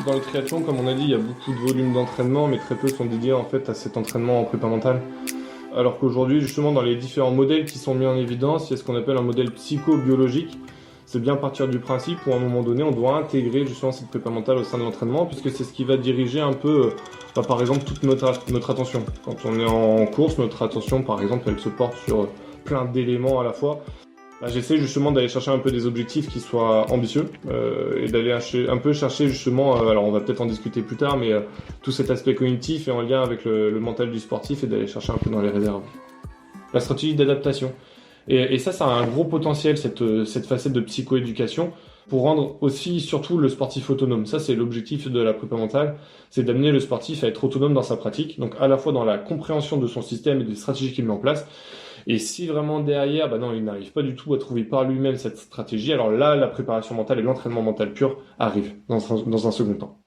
dans le triathlon, comme on a dit, il y a beaucoup de volume d'entraînement, mais très peu sont dédiés en fait à cet entraînement en prépa mentale. Alors qu'aujourd'hui, justement, dans les différents modèles qui sont mis en évidence, il y a ce qu'on appelle un modèle psychobiologique. C'est bien partir du principe où à un moment donné, on doit intégrer justement cette prépa mentale au sein de l'entraînement, puisque c'est ce qui va diriger un peu, par exemple, toute notre attention. Quand on est en course, notre attention, par exemple, elle se porte sur plein d'éléments à la fois. J'essaie justement d'aller chercher un peu des objectifs qui soient ambitieux et d'aller un peu chercher justement, alors on va peut-être en discuter plus tard, mais tout cet aspect cognitif est en lien avec le mental du sportif et d'aller chercher un peu dans les réserves. La stratégie d'adaptation. Et ça a un gros potentiel, cette facette de psychoéducation, pour rendre aussi, surtout, le sportif autonome. Ça, c'est l'objectif de la prépa mentale, c'est d'amener le sportif à être autonome dans sa pratique, donc à la fois dans la compréhension de son système et des stratégies qu'il met en place. Et si vraiment derrière, il n'arrive pas du tout à trouver par lui-même cette stratégie, alors là, la préparation mentale et l'entraînement mental pur arrivent dans un second temps.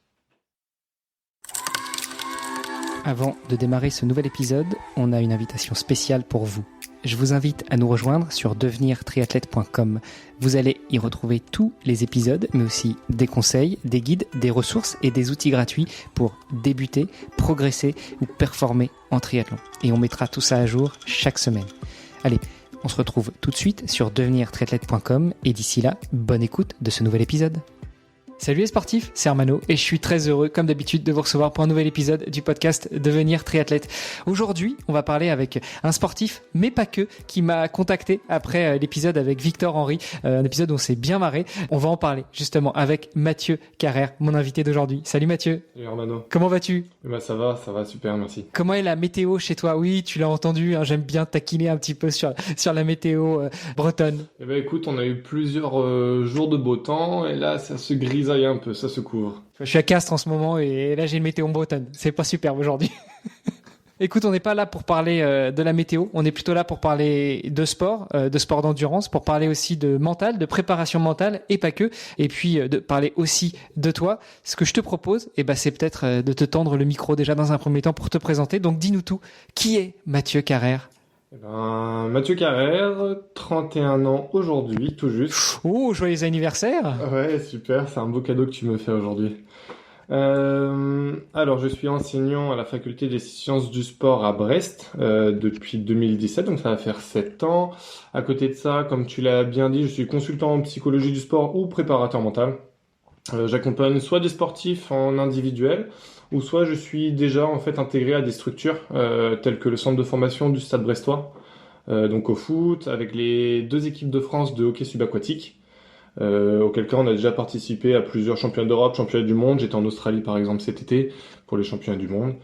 Avant de démarrer ce nouvel épisode, on a une invitation spéciale pour vous. Je vous invite à nous rejoindre sur devenirtriathlète.com. Vous allez y retrouver tous les épisodes, mais aussi des conseils, des guides, des ressources et des outils gratuits pour débuter, progresser ou performer en triathlon. Et on mettra tout ça à jour chaque semaine. Allez, on se retrouve tout de suite sur devenirtriathlète.com et d'ici là, bonne écoute de ce nouvel épisode. Salut les sportifs, c'est Armano et je suis très heureux comme d'habitude de vous recevoir pour un nouvel épisode du podcast Devenir triathlète. Aujourd'hui, on va parler avec un sportif, mais pas que, qui m'a contacté après l'épisode avec Victor Henry, un épisode où on s'est bien marré. On va en parler justement avec Mathieu Carrère, mon invité d'aujourd'hui. Salut Mathieu. Salut Armano. Comment vas-tu ? Ça va super, merci. Comment est la météo chez toi ? Oui, tu l'as entendu, j'aime bien taquiner un petit peu sur la météo bretonne. Écoute, on a eu plusieurs jours de beau temps et là, ça se grisaille un peu, ça se couvre. Je suis à Castres en ce moment et là j'ai une météo bretonne. C'est pas superbe aujourd'hui. Écoute, on n'est pas là pour parler de la météo, on est plutôt là pour parler de sport d'endurance, pour parler aussi de mental, de préparation mentale et pas que, et puis de parler aussi de toi. Ce que je te propose, c'est peut-être de te tendre le micro déjà dans un premier temps pour te présenter. Donc dis-nous tout, qui est Mathieu Carrère ? Mathieu Carrère, 31 ans aujourd'hui, tout juste. Oh, joyeux anniversaire! Ouais, super, c'est un beau cadeau que tu me fais aujourd'hui. Alors, je suis enseignant à la faculté des sciences du sport à Brest depuis 2017, donc ça va faire 7 ans. À côté de ça, comme tu l'as bien dit, je suis consultant en psychologie du sport ou préparateur mental. J'accompagne soit des sportifs en individuel, ou soit je suis déjà en fait intégré à des structures telles que le centre de formation du Stade Brestois, donc au foot, avec les 2 équipes de France de hockey subaquatique, auquel cas on a déjà participé à plusieurs championnats d'Europe, championnats du monde. J'étais en Australie par exemple cet été pour les championnats du monde.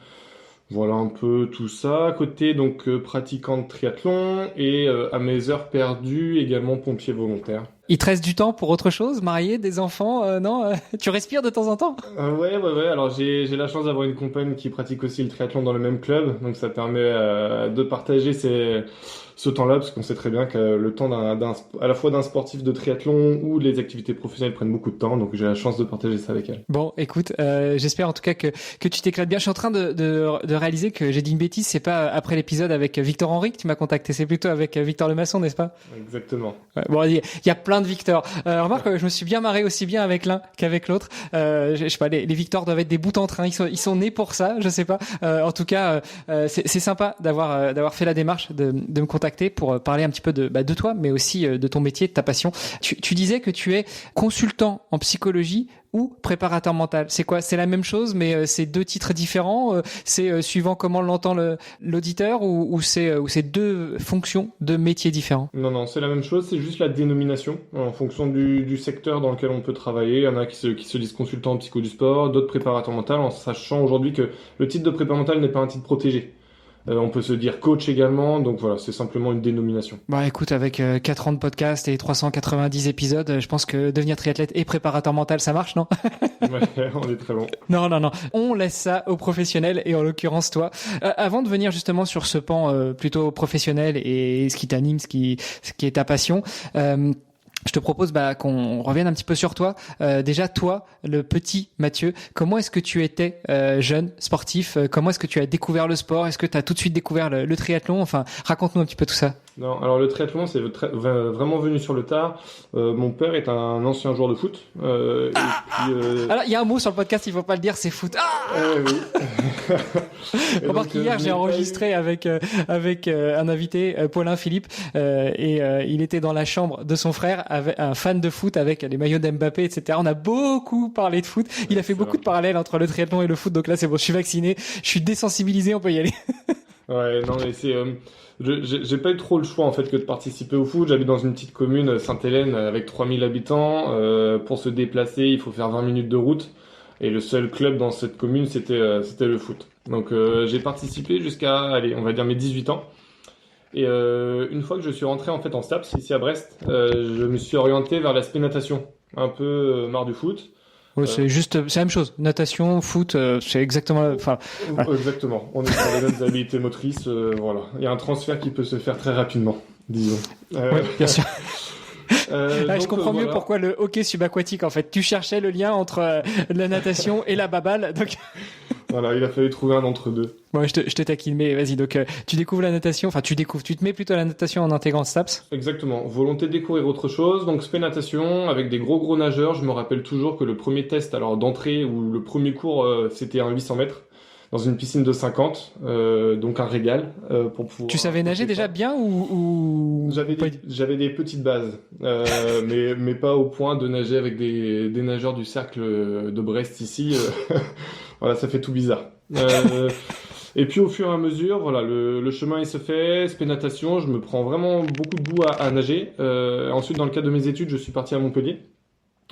Voilà un peu tout ça. À côté, donc pratiquant de triathlon et à mes heures perdues également pompier volontaire. Il te reste du temps pour autre chose, marié, des enfants, non tu respires de temps en temps? Ouais. Alors j'ai la chance d'avoir une compagne qui pratique aussi le triathlon dans le même club, donc ça permet de partager ce temps-là, parce qu'on sait très bien que le temps à la fois d'un sportif de triathlon ou les activités professionnelles prennent beaucoup de temps, donc j'ai la chance de partager ça avec elle. Bon, écoute, j'espère en tout cas que tu t'éclates bien. Je suis en train de réaliser que j'ai dit une bêtise, c'est pas après l'épisode avec Victor Henry que tu m'as contacté, c'est plutôt avec Victor Lemasson, n'est-ce pas? Exactement. Ouais, bon, il y a plein de Victor. Remarque, je me suis bien marré aussi bien avec l'un qu'avec l'autre. Je sais pas, les Victor doivent être des bouts en train. Ils sont nés pour ça, je sais pas. En tout cas, c'est sympa d'avoir fait la démarche de me contacter pour parler un petit peu de toi, mais aussi de ton métier, de ta passion. Tu disais que tu es consultant en psychologie ou préparateur mental. C'est quoi? C'est la même chose, mais c'est 2 titres différents. C'est suivant comment l'entend l'auditeur, ou c'est 2 fonctions, 2 métiers différents? Non, c'est la même chose. C'est juste la dénomination en fonction du secteur dans lequel on peut travailler. Il y en a qui se disent consultant en psycho du sport, d'autres préparateurs mental, en sachant aujourd'hui que le titre de préparateur mental n'est pas un titre protégé. On peut se dire coach également, donc voilà, c'est simplement une dénomination. Bah écoute, avec 4 ans de podcast et 390 épisodes, je pense que devenir triathlète et préparateur mental, ça marche, non? Ouais, on est très bon. Non. On laisse ça aux professionnels, et en l'occurrence toi. Avant de venir justement sur ce pan plutôt professionnel et ce qui t'anime, ce qui est ta passion, je te propose qu'on revienne un petit peu sur toi. Déjà, toi, le petit Mathieu, comment est-ce que tu étais jeune, sportif? Comment est-ce que tu as découvert le sport? Est-ce que tu as tout de suite découvert le triathlon? Enfin, raconte-nous un petit peu tout ça. Non, alors le triathlon, c'est vraiment venu sur le tard. Mon père est un ancien joueur de foot. Et puis, Alors, il y a un mot sur le podcast, il faut pas le dire, c'est foot. oui. Et Remarque donc, qu'hier, je j'ai n'ai pas enregistré avec un invité, Paulin Philippe, et il était dans la chambre de son frère, avec un fan de foot avec les maillots d'Mbappé, etc. On a beaucoup parlé de foot. Il a fait beaucoup de parallèles entre le triathlon et le foot, donc là, c'est bon, je suis vacciné, je suis désensibilisé, on peut y aller. Ouais, non, mais j'ai pas eu trop le choix en fait que de participer au foot. J'habite dans une petite commune, Sainte-Hélène, avec 3000 habitants. Pour se déplacer, il faut faire 20 minutes de route. Et le seul club dans cette commune, c'était le foot. Donc j'ai participé jusqu'à, allez, on va dire mes 18 ans. Et une fois que je suis rentré en fait en STAPS ici à Brest, je me suis orienté vers l'aspect natation. Un peu marre du foot. Ouais, c'est la même chose. Natation, foot, c'est exactement, enfin. Voilà. Exactement. On est sur les mêmes habilités motrices. Voilà. Il y a un transfert qui peut se faire très rapidement, disons. Ouais, bien sûr. Donc, je comprends mieux voilà. pourquoi le hockey subaquatique, en fait. Tu cherchais le lien entre la natation et la baballe, donc. Voilà, il a fallu trouver un entre deux. Bon, je te taquine, mais vas-y. Donc, tu découvres la natation. Enfin, tu te mets plutôt à la natation en intégrant STAPS. Exactement. Volonté de découvrir autre chose. Donc, spé natation avec des gros nageurs. Je me rappelle toujours que le premier test, alors d'entrée ou le premier cours, c'était un 800 mètres dans une piscine de 50. Donc un régal pour pouvoir. Tu savais nager déjà bien ou... J'avais des petites bases, mais pas au point de nager avec des nageurs du cercle de Brest ici. Voilà, ça fait tout bizarre. Et puis au fur et à mesure, voilà, le chemin il se fait, spé natation, je me prends vraiment beaucoup de goût à nager. Ensuite, dans le cadre de mes études, je suis parti à Montpellier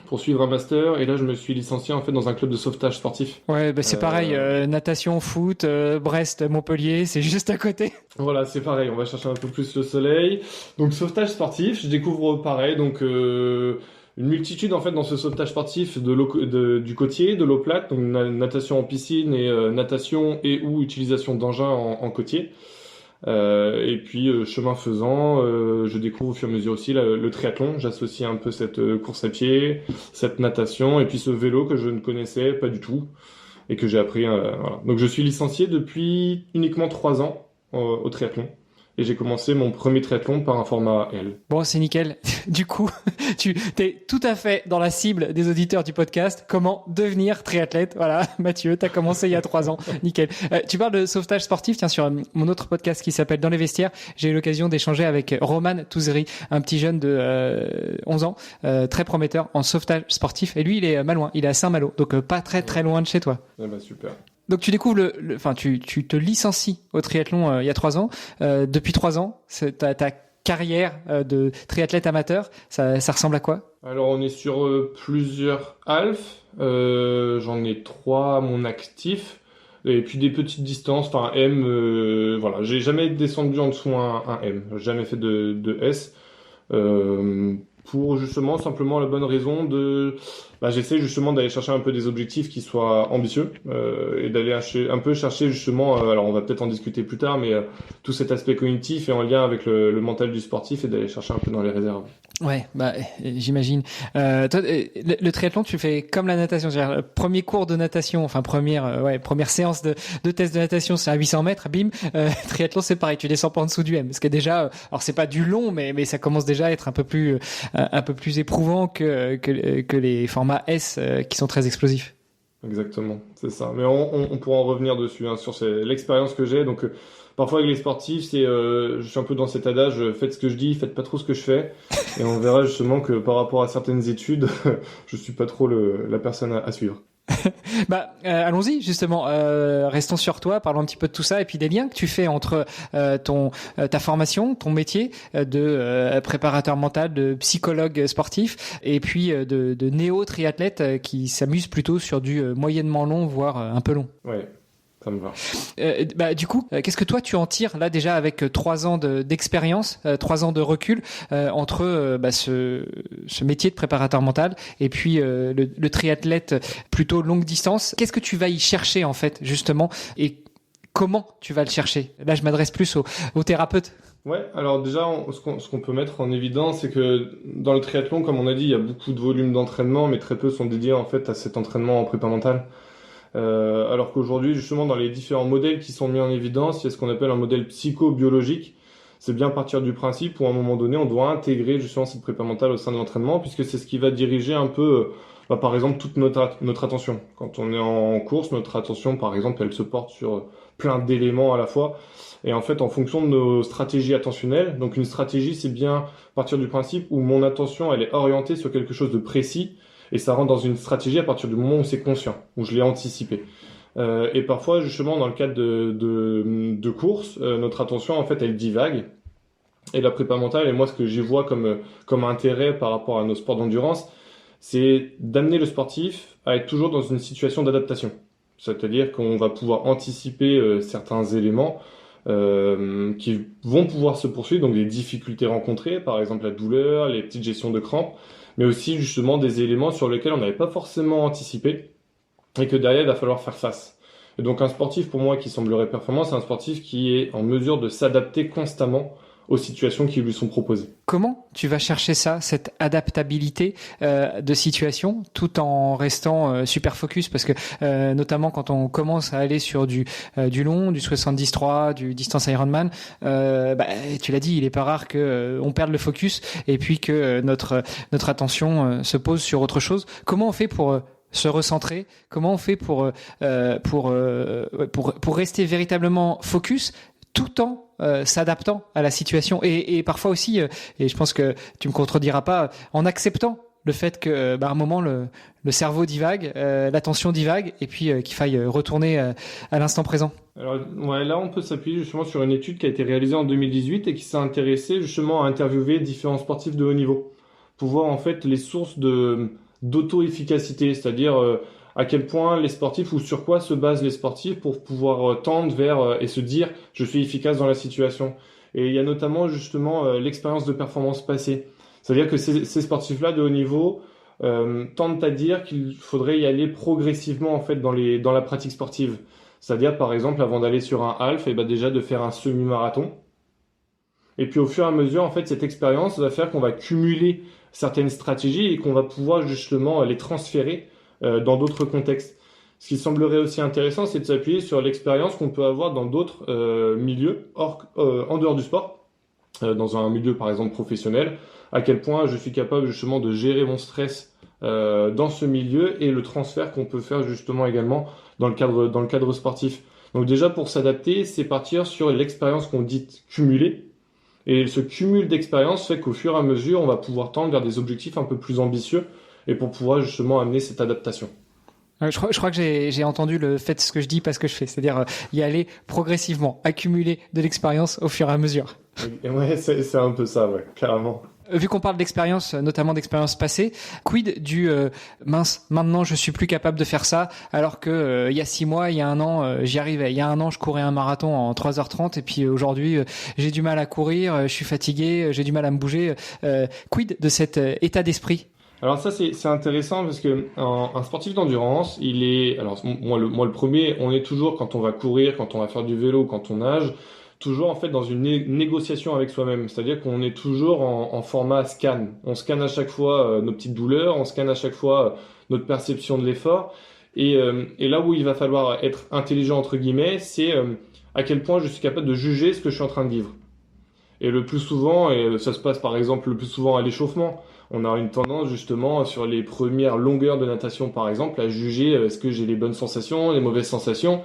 pour suivre un master, et là je me suis licencié en fait dans un club de sauvetage sportif. Ouais, bah c'est pareil, natation, foot, Brest, Montpellier, c'est juste à côté. Voilà, c'est pareil, on va chercher un peu plus le soleil. Donc sauvetage sportif, je découvre pareil, donc une multitude en fait dans ce sauvetage sportif du côtier, de l'eau plate, donc natation en piscine et natation et ou utilisation d'engins en côtier. Et puis chemin faisant, je découvre au fur et à mesure aussi le triathlon. J'associe un peu cette course à pied, cette natation et puis ce vélo que je ne connaissais pas du tout et que j'ai appris. Voilà. Donc je suis licencié depuis uniquement 3 ans au triathlon. Et j'ai commencé mon premier triathlon par un format L. Bon, c'est nickel. Du coup, tu t'es tout à fait dans la cible des auditeurs du podcast. Comment devenir triathlète? Voilà, Mathieu, t'as commencé il y a 3 ans. Nickel. Tu parles de sauvetage sportif. Tiens, sur mon autre podcast qui s'appelle Dans les vestiaires, j'ai eu l'occasion d'échanger avec Roman Touzeri, un petit jeune de 11 ans, très prometteur en sauvetage sportif. Et lui, il est Malouin. Il est à Saint-Malo, donc pas très loin de chez toi. Eh ben, super. Donc tu découvres enfin tu te licencies au triathlon il y a 3 ans. Depuis 3 ans, ta carrière de triathlète amateur, ça ressemble à quoi? Alors on est sur plusieurs halfs. J'en ai 3 à mon actif. Et puis des petites distances, enfin M, voilà. J'ai jamais descendu en dessous un M. J'ai jamais fait de S. Pour justement simplement la bonne raison j'essaie justement d'aller chercher un peu des objectifs qui soient ambitieux et d'aller un peu chercher justement alors on va peut-être en discuter plus tard mais tout cet aspect cognitif est en lien avec le mental du sportif et d'aller chercher un peu dans les réserves. Ouais, bah j'imagine. Toi, le triathlon, tu fais comme la natation, c'est-à-dire le premier cours de natation, enfin première séance de test de natation, c'est à 800 mètres, bim. Triathlon, c'est pareil, tu descends pas en dessous du M, ce qui est déjà, alors c'est pas du long, mais ça commence déjà à être un peu plus éprouvant que les formats S qui sont très explosifs. Exactement, c'est ça. Mais on pourra en revenir dessus, hein, sur l'expérience que j'ai. Donc parfois avec les sportifs, je suis un peu dans cet adage, faites ce que je dis, faites pas trop ce que je fais. Et on verra justement que par rapport à certaines études, je suis pas trop la personne à suivre. Allons-y justement. Restons sur toi, parlons un petit peu de tout ça et puis des liens que tu fais entre ta formation, ton métier de préparateur mental, de psychologue sportif et puis de néo-triathlète qui s'amuse plutôt sur du moyennement long, voire un peu long. Ouais. Ça me va. Du coup, qu'est-ce que toi tu en tires là déjà avec 3 ans d'expérience, 3 ans de recul entre ce métier de préparateur mental et puis le triathlète plutôt longue distance. Qu'est-ce que tu vas y chercher en fait justement et comment tu vas le chercher? Là, je m'adresse plus aux thérapeutes. Ouais, alors déjà, ce qu'on peut mettre en évidence, c'est que dans le triathlon, comme on a dit, il y a beaucoup de volumes d'entraînement, mais très peu sont dédiés en fait à cet entraînement en prépa mentale. Alors qu'aujourd'hui, justement, dans les différents modèles qui sont mis en évidence, il y a ce qu'on appelle un modèle psychobiologique. c'est bien partir du principe où à un moment donné, on doit intégrer justement cette prépa mentale au sein de l'entraînement, puisque c'est ce qui va diriger un peu, par exemple, toute notre attention. Quand on est en course, notre attention, par exemple, elle se porte sur plein d'éléments à la fois. Et en fait, en fonction de nos stratégies attentionnelles, donc une stratégie, c'est bien partir du principe où mon attention, elle est orientée sur quelque chose de précis, et ça rentre dans une stratégie à partir du moment où c'est conscient, où je l'ai anticipé. Et parfois, justement, dans le cadre de course, notre attention, en fait, elle divague. Et la prépa mentale, et moi, ce que j'y vois comme intérêt par rapport à nos sports d'endurance, c'est d'amener le sportif à être toujours dans une situation d'adaptation. C'est-à-dire qu'on va pouvoir anticiper certains éléments qui vont pouvoir se poursuivre, donc des difficultés rencontrées, par exemple la douleur, les petites gestions de crampes, mais aussi justement des éléments sur lesquels on n'avait pas forcément anticipé et que derrière il va falloir faire face. Et donc un sportif pour moi qui semblerait performant, c'est un sportif qui est en mesure de s'adapter constamment aux situations qui lui sont proposées. Comment tu vas chercher ça, cette adaptabilité de situation, tout en restant super focus, parce que notamment quand on commence à aller sur du long, du 73, du distance Ironman, tu l'as dit, il est pas rare que on perde le focus et puis que notre attention se pose sur autre chose. Comment on fait pour se recentrer? Comment on fait pour rester véritablement focus tout en s'adaptant à la situation et parfois aussi, et je pense que tu me contrediras pas, en acceptant le fait que à un moment le cerveau divague, l'attention divague et puis qu'il faille retourner à l'instant présent. Alors ouais, là on peut s'appuyer justement sur une étude qui a été réalisée en 2018 et qui s'est intéressée justement à interviewer différents sportifs de haut niveau pour voir en fait les sources d'auto-efficacité, c'est-à-dire à quel point les sportifs ou sur quoi se basent les sportifs pour pouvoir tendre vers et se dire je suis efficace dans la situation. Et il y a notamment justement l'expérience de performance passée. C'est-à-dire que ces sportifs-là de haut niveau tendent à dire qu'il faudrait y aller progressivement en fait dans la pratique sportive. C'est-à-dire par exemple avant d'aller sur un half, et déjà de faire un semi-marathon. Et puis au fur et à mesure en fait cette expérience va faire qu'on va cumuler certaines stratégies et qu'on va pouvoir justement les transférer dans d'autres contextes. Ce qui semblerait aussi intéressant, c'est de s'appuyer sur l'expérience qu'on peut avoir dans d'autres milieux en dehors du sport, dans un milieu par exemple professionnel, à quel point je suis capable justement de gérer mon stress dans ce milieu et le transfert qu'on peut faire justement également dans le cadre sportif. Donc déjà pour s'adapter, c'est partir sur l'expérience qu'on dit cumulée. Et ce cumul d'expérience fait qu'au fur et à mesure, on va pouvoir tendre vers des objectifs un peu plus ambitieux et pour pouvoir justement amener cette adaptation. Je crois que j'ai entendu le fait ce que je dis, pas ce que je fais. C'est-à-dire y aller progressivement, accumuler de l'expérience au fur et à mesure. Ouais, c'est un peu ça, ouais, carrément. Vu qu'on parle d'expérience, notamment d'expérience passée, quid du mince, maintenant je suis plus capable de faire ça, alors que il y a 6 mois, il y a un an, j'y arrivais. Il y a un an, je courais un marathon en 3h30 et puis aujourd'hui, j'ai du mal à courir, je suis fatigué, j'ai du mal à me bouger. Quid de cet état d'esprit? Alors ça c'est intéressant parce que un sportif d'endurance, moi le premier, on est toujours quand on va courir, quand on va faire du vélo, quand on nage, toujours en fait dans une négociation avec soi-même. C'est-à-dire qu'on est toujours en format scan. On scanne à chaque fois nos petites douleurs, on scanne à chaque fois notre perception de l'effort. Et là où il va falloir être intelligent entre guillemets, c'est à quel point je suis capable de juger ce que je suis en train de vivre. Et le plus souvent, et ça se passe par exemple le plus souvent à l'échauffement, on a une tendance justement sur les premières longueurs de natation par exemple à juger est-ce que j'ai les bonnes sensations, les mauvaises sensations.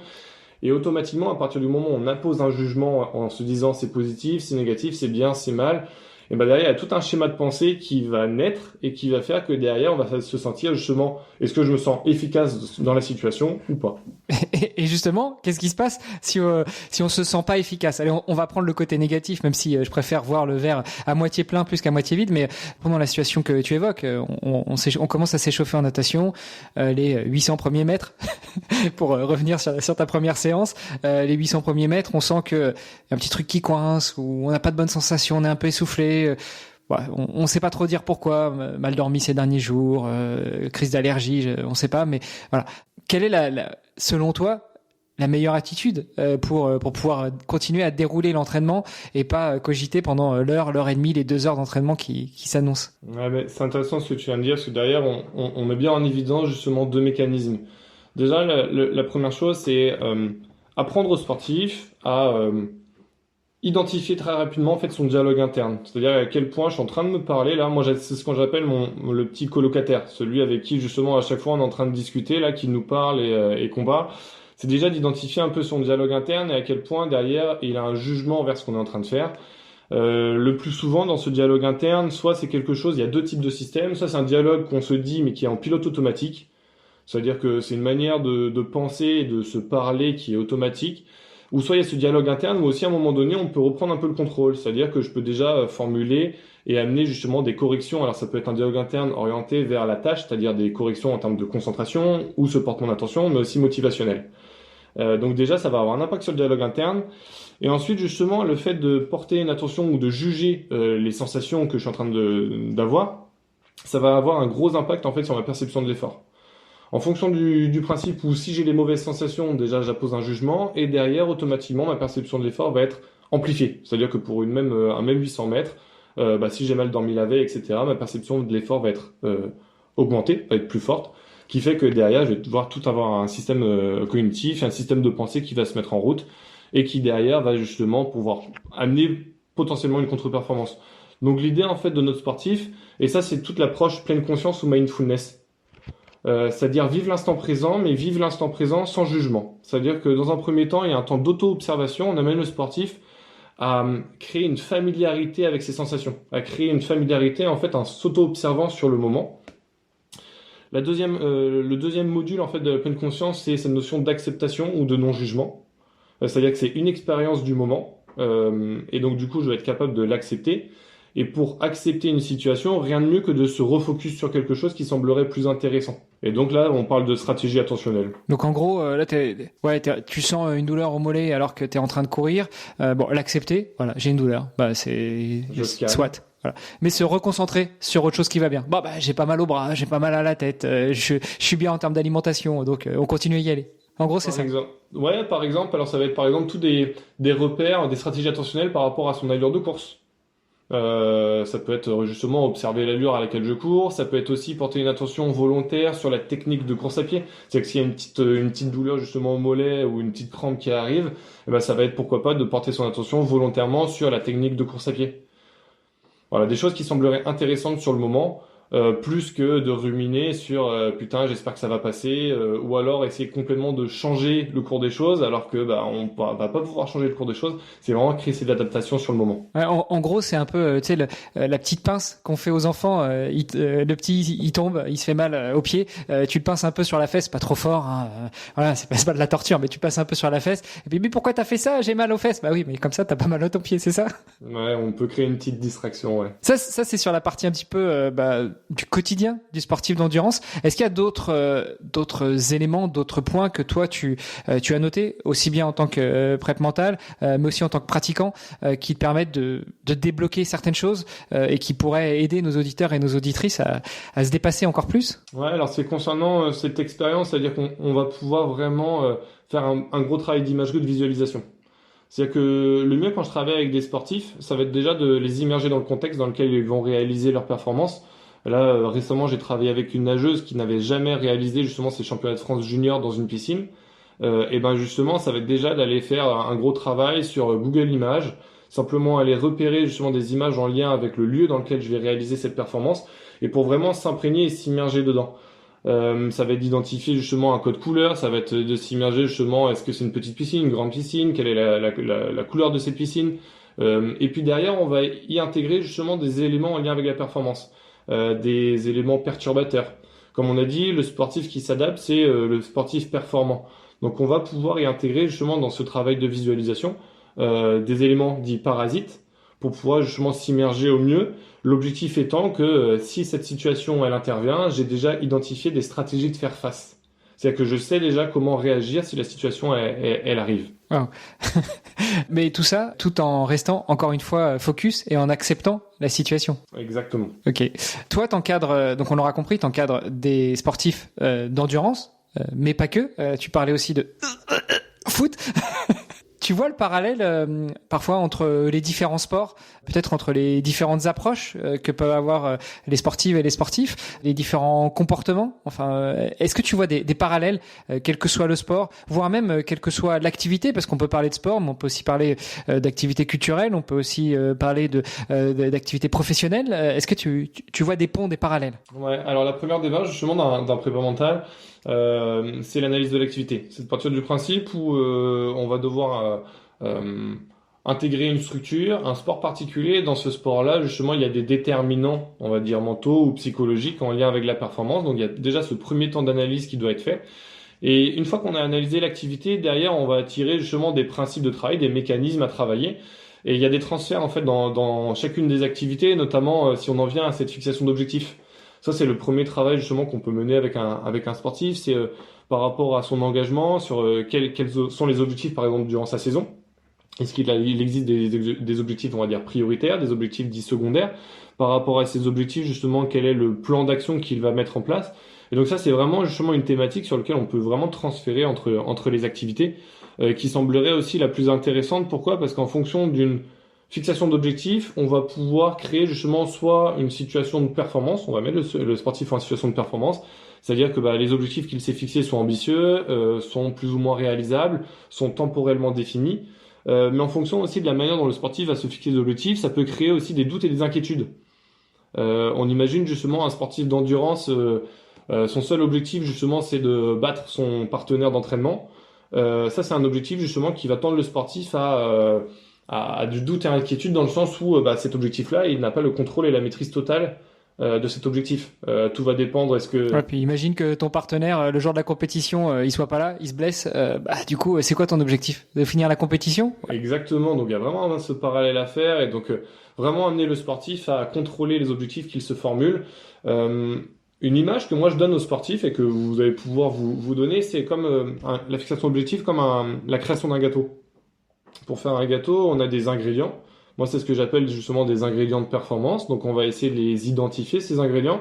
Et automatiquement, à partir du moment où on impose un jugement en se disant c'est positif, c'est négatif, c'est bien, c'est mal, et derrière, il y a tout un schéma de pensée qui va naître et qui va faire que derrière, on va se sentir justement, est-ce que je me sens efficace dans la situation ou pas? Et justement, qu'est-ce qui se passe si on se sent pas efficace? Allez, on va prendre le côté négatif, même si je préfère voir le verre à moitié plein plus qu'à moitié vide, mais pendant la situation que tu évoques, on commence à s'échauffer en natation, les 800 premiers mètres, pour revenir sur ta première séance, les 800 premiers mètres, on sent que y a un petit truc qui coince, ou on n'a pas de bonnes sensations, on est un peu essoufflé, on sait pas trop dire pourquoi, mal dormi ces derniers jours, crise d'allergie, on sait pas, mais voilà. Quelle est selon toi, la meilleure attitude pour pouvoir continuer à dérouler l'entraînement et pas cogiter pendant l'heure et demie, les 2 heures d'entraînement qui s'annoncent? Ouais, mais c'est intéressant ce que tu viens de dire, parce que derrière, on met bien en évidence justement 2 mécanismes. Déjà, la première chose, c'est apprendre aux sportifs à, identifier très rapidement en fait son dialogue interne. C'est-à-dire à quel point je suis en train de me parler là. Moi, c'est ce que j'appelle le petit colocataire, celui avec qui justement à chaque fois on est en train de discuter là, qui nous parle et qu'on parle. C'est déjà d'identifier un peu son dialogue interne et à quel point derrière il a un jugement envers ce qu'on est en train de faire. Le plus souvent dans ce dialogue interne, soit c'est quelque chose, il y a deux types de systèmes, soit c'est un dialogue qu'on se dit mais qui est en pilote automatique, c'est-à-dire que c'est une manière de penser et de se parler qui est automatique, ou soit il y a ce dialogue interne où aussi à un moment donné on peut reprendre un peu le contrôle, c'est-à-dire que je peux déjà formuler et amener justement des corrections. Alors ça peut être un dialogue interne orienté vers la tâche, c'est-à-dire des corrections en termes de concentration, où se porte mon attention, mais aussi motivationnel. Donc déjà ça va avoir un impact sur le dialogue interne. Et ensuite, justement, le fait de porter une attention ou de juger les sensations que je suis en train d'avoir, ça va avoir un gros impact en fait sur ma perception de l'effort. En fonction du principe où si j'ai les mauvaises sensations, déjà j'appose un jugement et derrière automatiquement ma perception de l'effort va être amplifiée. C'est-à-dire que pour un même 800 mètres, si j'ai mal dormi la veille, etc., ma perception de l'effort va être augmentée, va être plus forte, qui fait que derrière je vais devoir tout avoir un système cognitif, un système de pensée qui va se mettre en route et qui derrière va justement pouvoir amener potentiellement une contre-performance. Donc l'idée en fait de notre sportif, et ça c'est toute l'approche pleine conscience ou mindfulness, c'est-à-dire vivre l'instant présent, mais vivre l'instant présent sans jugement. C'est-à-dire que dans un premier temps, il y a un temps d'auto-observation, on amène le sportif à créer une familiarité avec ses sensations, à créer une familiarité en fait en s'auto-observant sur le moment. Le deuxième module en fait de la pleine conscience, c'est cette notion d'acceptation ou de non-jugement. C'est-à-dire que c'est une expérience du moment, et donc du coup je vais être capable de l'accepter. Et pour accepter une situation, rien de mieux que de se refocus sur quelque chose qui semblerait plus intéressant. Et donc là, on parle de stratégie attentionnelle. Donc en gros, là, tu sens une douleur au mollet alors que tu es en train de courir. L'accepter, voilà, j'ai une douleur. C'est soit. Voilà. Mais se reconcentrer sur autre chose qui va bien. J'ai pas mal au bras, j'ai pas mal à la tête, je suis bien en termes d'alimentation, donc on continue à y aller. En gros, c'est ça. Ouais, par exemple, alors ça va être par exemple tous des repères, des stratégies attentionnelles par rapport à son allure de course. Ça peut être justement observer l'allure à laquelle je cours, ça peut être aussi porter une attention volontaire sur la technique de course à pied. C'est que s'il y a une petite douleur justement au mollet ou une petite crampe qui arrive, ça va être pourquoi pas de porter son attention volontairement sur la technique de course à pied. Voilà, des choses qui sembleraient intéressantes sur le moment, plus que de ruminer sur putain j'espère que ça va passer, ou alors essayer complètement de changer le cours des choses alors que on va pas pouvoir changer le cours des choses. C'est vraiment créer cette adaptation sur le moment. Ouais, en gros c'est un peu la petite pince qu'on fait aux enfants, le petit il tombe, il se fait mal au pied, tu le pinces un peu sur la fesse, pas trop fort, hein, voilà, c'est pas de la torture, mais tu passes un peu sur la fesse et puis mais pourquoi t'as fait ça, j'ai mal aux fesses? Bah oui, mais comme ça t'as pas mal à ton pied, c'est ça? Ouais, on peut créer une petite distraction, ouais. Ça c'est sur la partie un petit peu du quotidien du sportif d'endurance. Est-ce qu'il y a d'autres éléments, d'autres points que toi tu as notés, aussi bien en tant que prep mental, mais aussi en tant que pratiquant, qui te permettent de débloquer certaines choses et qui pourraient aider nos auditeurs et nos auditrices à se dépasser encore plus? Ouais, alors c'est concernant cette expérience, c'est-à-dire qu'on va pouvoir vraiment faire un gros travail d'imagerie, de visualisation. C'est-à-dire que le mieux quand je travaille avec des sportifs, ça va être déjà de les immerger dans le contexte dans lequel ils vont réaliser leur performance. Là, récemment, j'ai travaillé avec une nageuse qui n'avait jamais réalisé justement ses championnats de France junior dans une piscine. Et justement, ça va être déjà d'aller faire un gros travail sur Google Images, simplement aller repérer justement des images en lien avec le lieu dans lequel je vais réaliser cette performance, et pour vraiment s'imprégner et s'immerger dedans. Ça va être d'identifier justement un code couleur, ça va être de s'immerger justement, est-ce que c'est une petite piscine, une grande piscine, quelle est la couleur de cette piscine, et puis derrière on va y intégrer justement des éléments en lien avec la performance, des éléments perturbateurs. Comme on a dit, le sportif qui s'adapte, c'est le sportif performant. Donc on va pouvoir y intégrer justement dans ce travail de visualisation des éléments dits parasites pour pouvoir justement s'immerger au mieux. L'objectif étant que si cette situation elle intervient, j'ai déjà identifié des stratégies de faire face. C'est-à-dire que je sais déjà comment réagir si la situation elle arrive. Wow. Mais tout ça, tout en restant encore une fois focus et en acceptant la situation. Exactement. Ok. Toi, t'encadres, donc on l'aura compris, t'encadres des sportifs d'endurance, mais pas que. Tu parlais aussi de foot. Tu vois le parallèle parfois entre les différents sports, peut-être entre les différentes approches que peuvent avoir les sportives et les sportifs, les différents comportements. Enfin, est-ce que tu vois des parallèles, quel que soit le sport, voire même quelle que soit l'activité, parce qu'on peut parler de sport, mais on peut aussi parler d'activité culturelle, on peut aussi parler d'activité professionnelle. Est-ce que tu vois des ponts, des parallèles? Ouais, alors la première démarche justement d'un prépa mental, c'est l'analyse de l'activité. C'est de partir du principe où on va devoir intégrer une structure, un sport particulier. Dans ce sport-là, justement, il y a des déterminants, on va dire mentaux ou psychologiques en lien avec la performance. Donc il y a déjà ce premier temps d'analyse qui doit être fait. Et une fois qu'on a analysé l'activité, derrière, on va tirer justement des principes de travail, des mécanismes à travailler. Et il y a des transferts en fait dans chacune des activités, notamment si on en vient à cette fixation d'objectifs. Ça, c'est le premier travail justement qu'on peut mener avec un sportif. C'est par rapport à son engagement, sur quels sont les objectifs par exemple durant sa saison. Est-ce il existe des objectifs, on va dire, prioritaires, des objectifs dits secondaires? Par rapport à ces objectifs, justement, quel est le plan d'action qu'il va mettre en place? Et donc ça, c'est vraiment justement une thématique sur laquelle on peut vraiment transférer entre les activités, qui semblerait aussi la plus intéressante. Pourquoi? Parce qu'en fonction d'une fixation d'objectifs, on va pouvoir créer justement soit une situation de performance, on va mettre le sportif en situation de performance, c'est-à-dire que les objectifs qu'il s'est fixés sont ambitieux, sont plus ou moins réalisables, sont temporellement définis. Mais en fonction aussi de la manière dont le sportif va se fixer des objectifs, ça peut créer aussi des doutes et des inquiétudes. On imagine justement un sportif d'endurance, son seul objectif justement c'est de battre son partenaire d'entraînement. Ça c'est un objectif justement qui va tendre le sportif à du doute et à l'inquiétude dans le sens où cet objectif-là, il n'a pas le contrôle et la maîtrise totale de cet objectif. Tout va dépendre. Est-ce que... Ouais, puis imagine que ton partenaire, le jour de la compétition, il soit pas là, il se blesse. Du coup, c'est quoi ton objectif? De finir la compétition? Exactement. Donc il y a vraiment ce parallèle à faire et donc vraiment amener le sportif à contrôler les objectifs qu'il se formule. Une image que moi je donne aux sportifs et que vous allez pouvoir vous donner, c'est comme la fixation d'objectifs, comme la création d'un gâteau. Pour faire un gâteau, on a des ingrédients. Moi, c'est ce que j'appelle justement des ingrédients de performance. Donc, on va essayer de les identifier, ces ingrédients,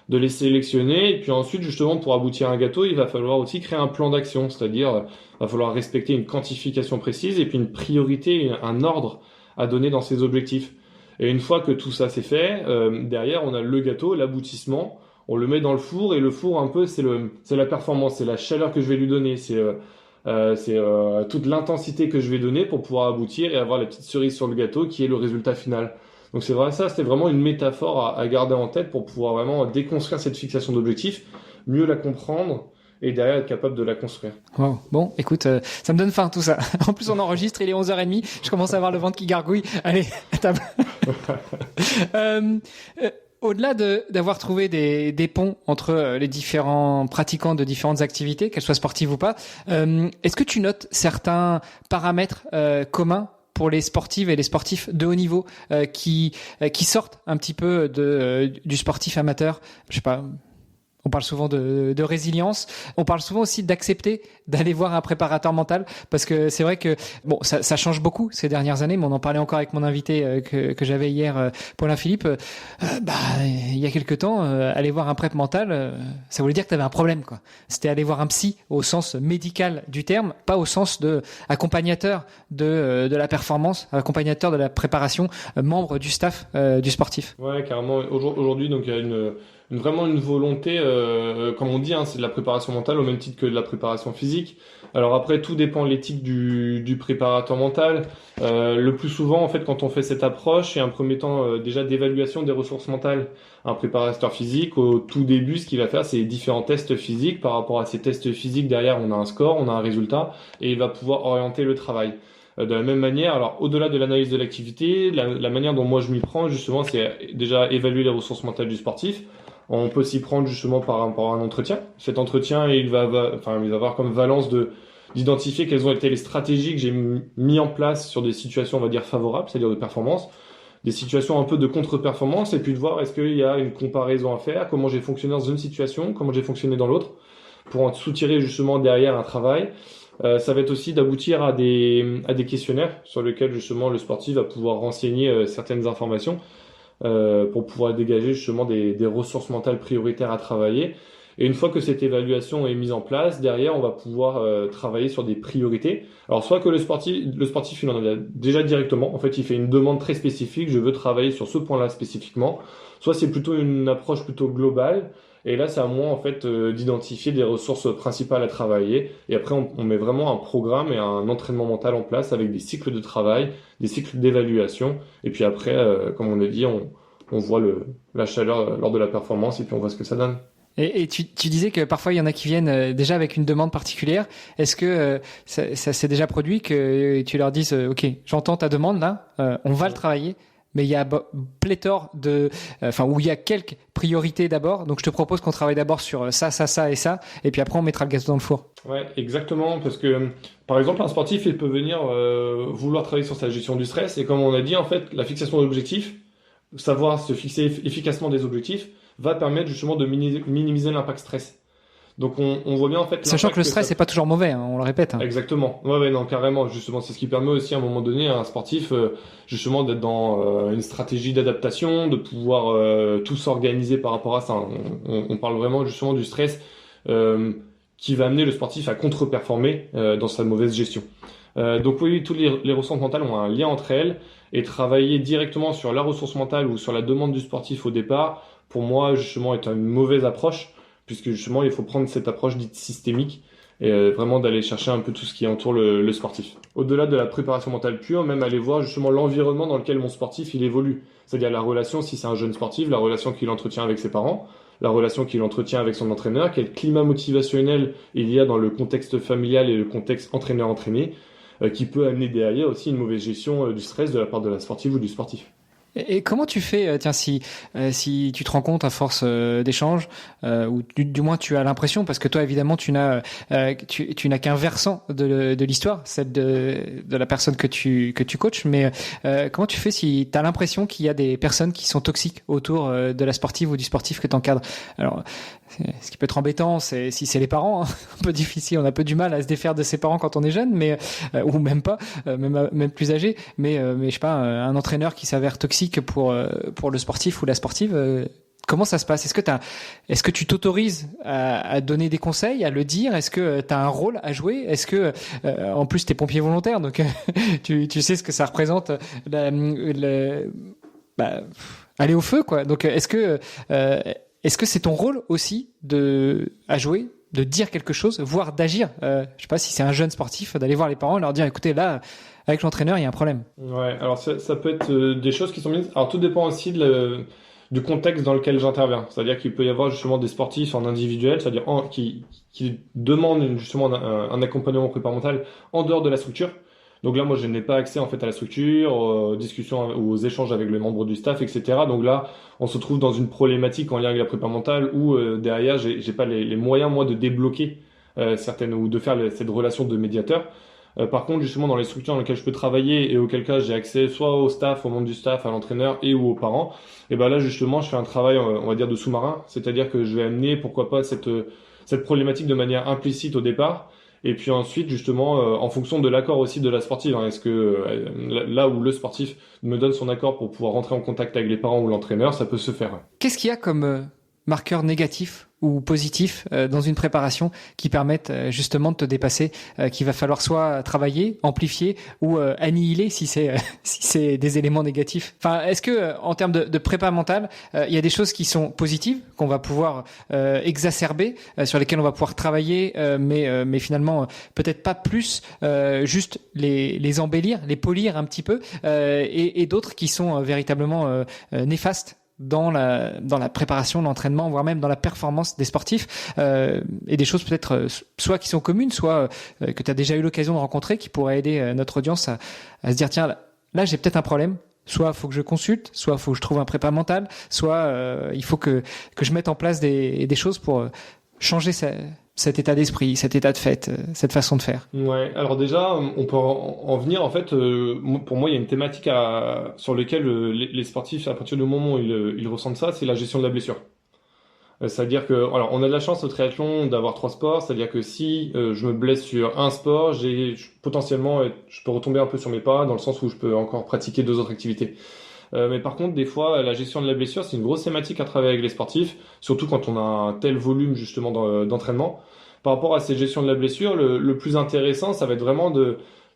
de les sélectionner. Et puis ensuite, justement, pour aboutir à un gâteau, il va falloir aussi créer un plan d'action. C'est-à-dire, il va falloir respecter une quantification précise et puis une priorité, un ordre à donner dans ces objectifs. Et une fois que tout ça c'est fait, derrière, on a le gâteau, l'aboutissement. On le met dans le four et le four, un peu, c'est la performance, c'est la chaleur que je vais lui donner, c'est toute l'intensité que je vais donner pour pouvoir aboutir et avoir la petite cerise sur le gâteau qui est le résultat final. Donc c'est vrai, ça, c'était vraiment une métaphore à garder en tête pour pouvoir vraiment déconstruire cette fixation d'objectifs, mieux la comprendre et derrière être capable de la construire. Wow. Bon, écoute, ça me donne faim tout ça. En plus, on enregistre, il est 11h30, je commence à avoir le ventre qui gargouille. Allez, à table. Au-delà d'avoir trouvé des ponts entre les différents pratiquants de différentes activités, qu'elles soient sportives ou pas, est-ce que tu notes certains paramètres communs pour les sportives et les sportifs de haut niveau qui sortent un petit peu du sportif amateur? Je sais pas. On parle souvent de résilience. On parle souvent aussi d'accepter d'aller voir un préparateur mental parce que c'est vrai que bon, ça change beaucoup ces dernières années. Mais on en parlait encore avec mon invité que j'avais hier, Paulin Philippe. Il y a quelque temps, aller voir un prép mental, ça voulait dire que tu avais un problème, quoi. C'était aller voir un psy au sens médical du terme, pas au sens de accompagnateur de la performance, accompagnateur de la préparation, membre du staff du sportif. Ouais, carrément. Aujourd'hui, donc il y a vraiment une volonté, comme on dit, c'est de la préparation mentale au même titre que de la préparation physique. Alors après, tout dépend de l'éthique du préparateur mental. Le plus souvent, en fait, quand on fait cette approche, il y a un premier temps déjà d'évaluation des ressources mentales. Un préparateur physique, au tout début, ce qu'il va faire, c'est différents tests physiques. Par rapport à ces tests physiques, derrière, on a un score, on a un résultat, et il va pouvoir orienter le travail. De la même manière, alors au-delà de l'analyse de l'activité, la manière dont moi je m'y prends, justement, c'est déjà évaluer les ressources mentales du sportif. On peut s'y prendre justement par rapport à un entretien. Cet entretien, il va avoir comme valence d'identifier quelles ont été les stratégies que j'ai mis en place sur des situations, on va dire, favorables, c'est-à-dire de performance, des situations un peu de contre-performance, et puis de voir est-ce qu'il y a une comparaison à faire, comment j'ai fonctionné dans une situation, comment j'ai fonctionné dans l'autre, pour en soutirer justement derrière un travail. Ça va être aussi d'aboutir à des questionnaires sur lesquels justement le sportif va pouvoir renseigner certaines informations pour pouvoir dégager justement des ressources mentales prioritaires à travailler. Et une fois que cette évaluation est mise en place, derrière, on va pouvoir travailler sur des priorités. Alors, soit que le sportif, il en a déjà directement. En fait, il fait une demande très spécifique. Je veux travailler sur ce point-là spécifiquement. Soit c'est plutôt une approche plutôt globale. Et là, c'est à moi, en fait, d'identifier des ressources principales à travailler. Et après, on met vraiment un programme et un entraînement mental en place avec des cycles de travail, des cycles d'évaluation. Et puis après, comme on a dit, on voit la chaleur lors de la performance et puis on voit ce que ça donne. Et tu disais que parfois il y en a qui viennent déjà avec une demande particulière. Est-ce que ça s'est déjà produit que tu leur dises OK, j'entends ta demande là, on va le travailler, mais il y a pléthore où il y a quelques priorités d'abord. Donc je te propose qu'on travaille d'abord sur ça et ça, et puis après on mettra le gâteau dans le four. Ouais, exactement, parce que par exemple un sportif il peut venir vouloir travailler sur sa gestion du stress et comme on a dit en fait la fixation d'objectifs, savoir se fixer efficacement des objectifs va permettre justement de minimiser l'impact stress. Donc on voit bien en fait. Sachant que le stress c'est pas toujours mauvais, hein, on le répète. Hein. Exactement. Ouais, non, carrément. Justement, c'est ce qui permet aussi à un moment donné à un sportif justement d'être dans une stratégie d'adaptation, de pouvoir tout s'organiser par rapport à ça. On parle vraiment justement du stress qui va amener le sportif à contre-performer dans sa mauvaise gestion. Donc oui, tous les ressources mentales ont un lien entre elles et travailler directement sur la ressource mentale ou sur la demande du sportif au départ, pour moi justement est une mauvaise approche puisque justement il faut prendre cette approche dite systémique et vraiment d'aller chercher un peu tout ce qui entoure le sportif. Au-delà de la préparation mentale pure, même aller voir justement l'environnement dans lequel mon sportif il évolue, c'est-à-dire la relation, si c'est un jeune sportif, la relation qu'il entretient avec ses parents, la relation qu'il entretient avec son entraîneur, quel climat motivationnel il y a dans le contexte familial et le contexte entraîneur-entraîné, qui peut amener derrière aussi une mauvaise gestion du stress de la part de la sportive ou du sportif. Et comment tu fais, si tu te rends compte à force d'échanges, ou du moins tu as l'impression, parce que toi évidemment tu n'as qu'un versant de l'histoire, celle de la personne que tu coaches, mais comment tu fais si tu as l'impression qu'il y a des personnes qui sont toxiques autour de la sportive ou du sportif que tu encadres? Alors, ce qui peut être embêtant, c'est si c'est les parents, hein, un peu difficile, on a un peu du mal à se défaire de ses parents quand on est jeune, mais ou même pas, même plus âgé, mais je sais pas, un entraîneur qui s'avère toxique pour le sportif ou la sportive, comment ça se passe? Est-ce que tu t'autorises à donner des conseils, à le dire? Est-ce que tu as un rôle à jouer? Est-ce que en plus t'es pompier volontaire, donc tu sais ce que ça représente, aller au feu, quoi. Donc est-ce que c'est ton rôle aussi à jouer, de dire quelque chose, voire d'agir? Je sais pas si c'est un jeune sportif, d'aller voir les parents et leur dire écoutez, là, avec l'entraîneur, il y a un problème. Ouais, alors ça peut être des choses qui sont mises. Alors tout dépend aussi du contexte dans lequel j'interviens. C'est-à-dire qu'il peut y avoir justement des sportifs en individuel, c'est-à-dire qui demandent justement un accompagnement préparental en dehors de la structure. Donc là, moi, je n'ai pas accès en fait à la structure, aux discussions ou aux échanges avec les membres du staff, etc. Donc là, on se trouve dans une problématique en lien avec la prépa mentale où derrière, j'ai pas les moyens moi de débloquer certaines ou de faire cette relation de médiateur. Par contre, justement, dans les structures dans lesquelles je peux travailler et auquel cas j'ai accès soit au staff, aux membres du staff, à l'entraîneur et ou aux parents, et ben là, justement, je fais un travail, on va dire, de sous-marin, c'est-à-dire que je vais amener, pourquoi pas, cette problématique de manière implicite au départ. Et puis ensuite, justement, en fonction de l'accord aussi de la sportive, hein, est-ce que là où le sportif me donne son accord pour pouvoir rentrer en contact avec les parents ou l'entraîneur, ça peut se faire. Qu'est-ce qu'il y a comme marqueur négatif ou positif dans une préparation qui permettent justement de te dépasser, qu'il va falloir soit travailler, amplifier ou annihiler si c'est des éléments négatifs. Enfin, est-ce que en termes de prépa mentale, il y a des choses qui sont positives qu'on va pouvoir exacerber, sur lesquelles on va pouvoir travailler, mais finalement peut-être pas plus, juste les embellir, les polir un petit peu, et d'autres qui sont véritablement néfastes dans la préparation, l'entraînement, voire même dans la performance des sportifs, et des choses peut-être soit qui sont communes, soit que tu as déjà eu l'occasion de rencontrer, qui pourraient aider notre audience à se dire tiens, là j'ai peut-être un problème, soit il faut que je consulte, soit il faut que je trouve un prépa mental, soit il faut que je mette en place des choses pour changer cet état d'esprit, cet état de fait, cette façon de faire. Ouais, alors déjà, on peut en venir, en fait, pour moi, il y a une thématique sur laquelle les sportifs, à partir du moment où ils ressentent ça, c'est la gestion de la blessure. C'est-à-dire que, alors, on a de la chance au triathlon d'avoir 3 sports, c'est-à-dire que si je me blesse sur un sport, potentiellement, je peux retomber un peu sur mes pas, dans le sens où je peux encore pratiquer 2 autres activités. Mais par contre, des fois, la gestion de la blessure, c'est une grosse thématique à travailler avec les sportifs, surtout quand on a un tel volume justement d'entraînement. Par rapport à cette gestion de la blessure, le plus intéressant, ça va être vraiment